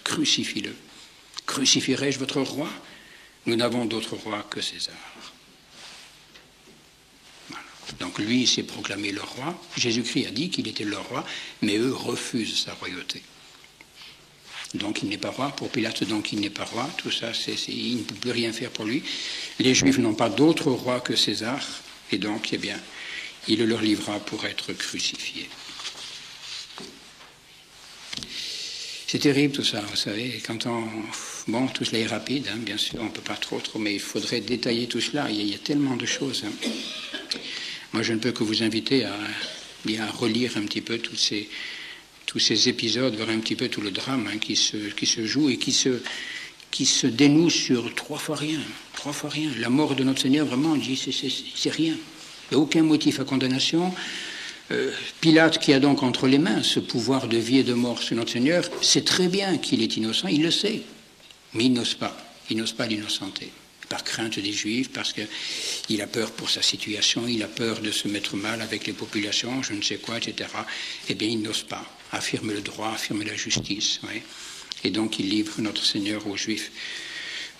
crucifie-le. Crucifierai-je votre roi? Nous n'avons d'autre roi que César. Donc lui, il s'est proclamé le roi. Jésus-Christ a dit qu'il était le roi, mais eux refusent sa royauté. Donc il n'est pas roi. Pour Pilate, donc il n'est pas roi. Tout ça, il ne peut plus rien faire pour lui. Les Juifs n'ont pas d'autre roi que César. Et donc, eh bien, il le leur livra pour être crucifié. C'est terrible tout ça, vous savez. Bon, tout cela est rapide, bien sûr, on ne peut pas trop, mais il faudrait détailler tout cela. Il y a tellement de choses. Moi, je ne peux que vous inviter à relire un petit peu tous ces épisodes, voir un petit peu tout le drame qui se joue et qui se dénoue sur trois fois rien. La mort de notre Seigneur, vraiment, on dit, c'est rien. Il n'y a aucun motif à condamnation. Pilate, qui a donc entre les mains ce pouvoir de vie et de mort sur notre Seigneur, sait très bien qu'il est innocent, il le sait, mais il n'ose pas l'innocenter. Par crainte des Juifs, parce qu'il a peur pour sa situation, il a peur de se mettre mal avec les populations, je ne sais quoi, etc. Eh bien, il n'ose pas. Affirme le droit, affirme la justice. Oui. Et donc, il livre notre Seigneur aux Juifs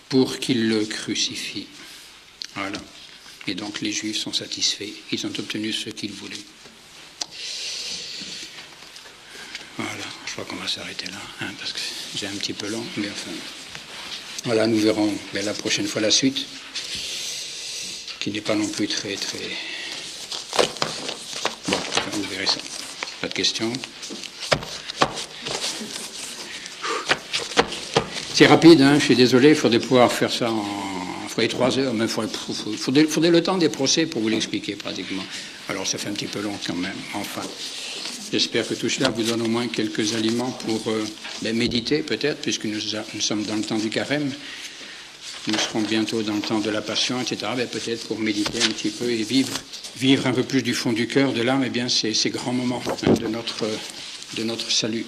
pour qu'ils le crucifient. Voilà. Et donc, les Juifs sont satisfaits. Ils ont obtenu ce qu'ils voulaient. Voilà. Je crois qu'on va s'arrêter là, parce que c'est un petit peu long, mais enfin... Voilà, nous verrons la prochaine fois la suite, qui n'est pas non plus très... Bon, vous verrez ça. Pas de questions? C'est rapide, je suis désolé, il faudrait pouvoir faire ça il faudrait 3 heures, mais il faudrait le temps des procès pour vous l'expliquer pratiquement. Alors ça fait un petit peu long quand même, enfin... J'espère que tout cela vous donne au moins quelques aliments pour méditer peut-être, puisque nous sommes dans le temps du carême. Nous serons bientôt dans le temps de la passion, etc. Peut-être pour méditer un petit peu et vivre un peu plus du fond du cœur, de l'âme, ces grands moments de notre salut.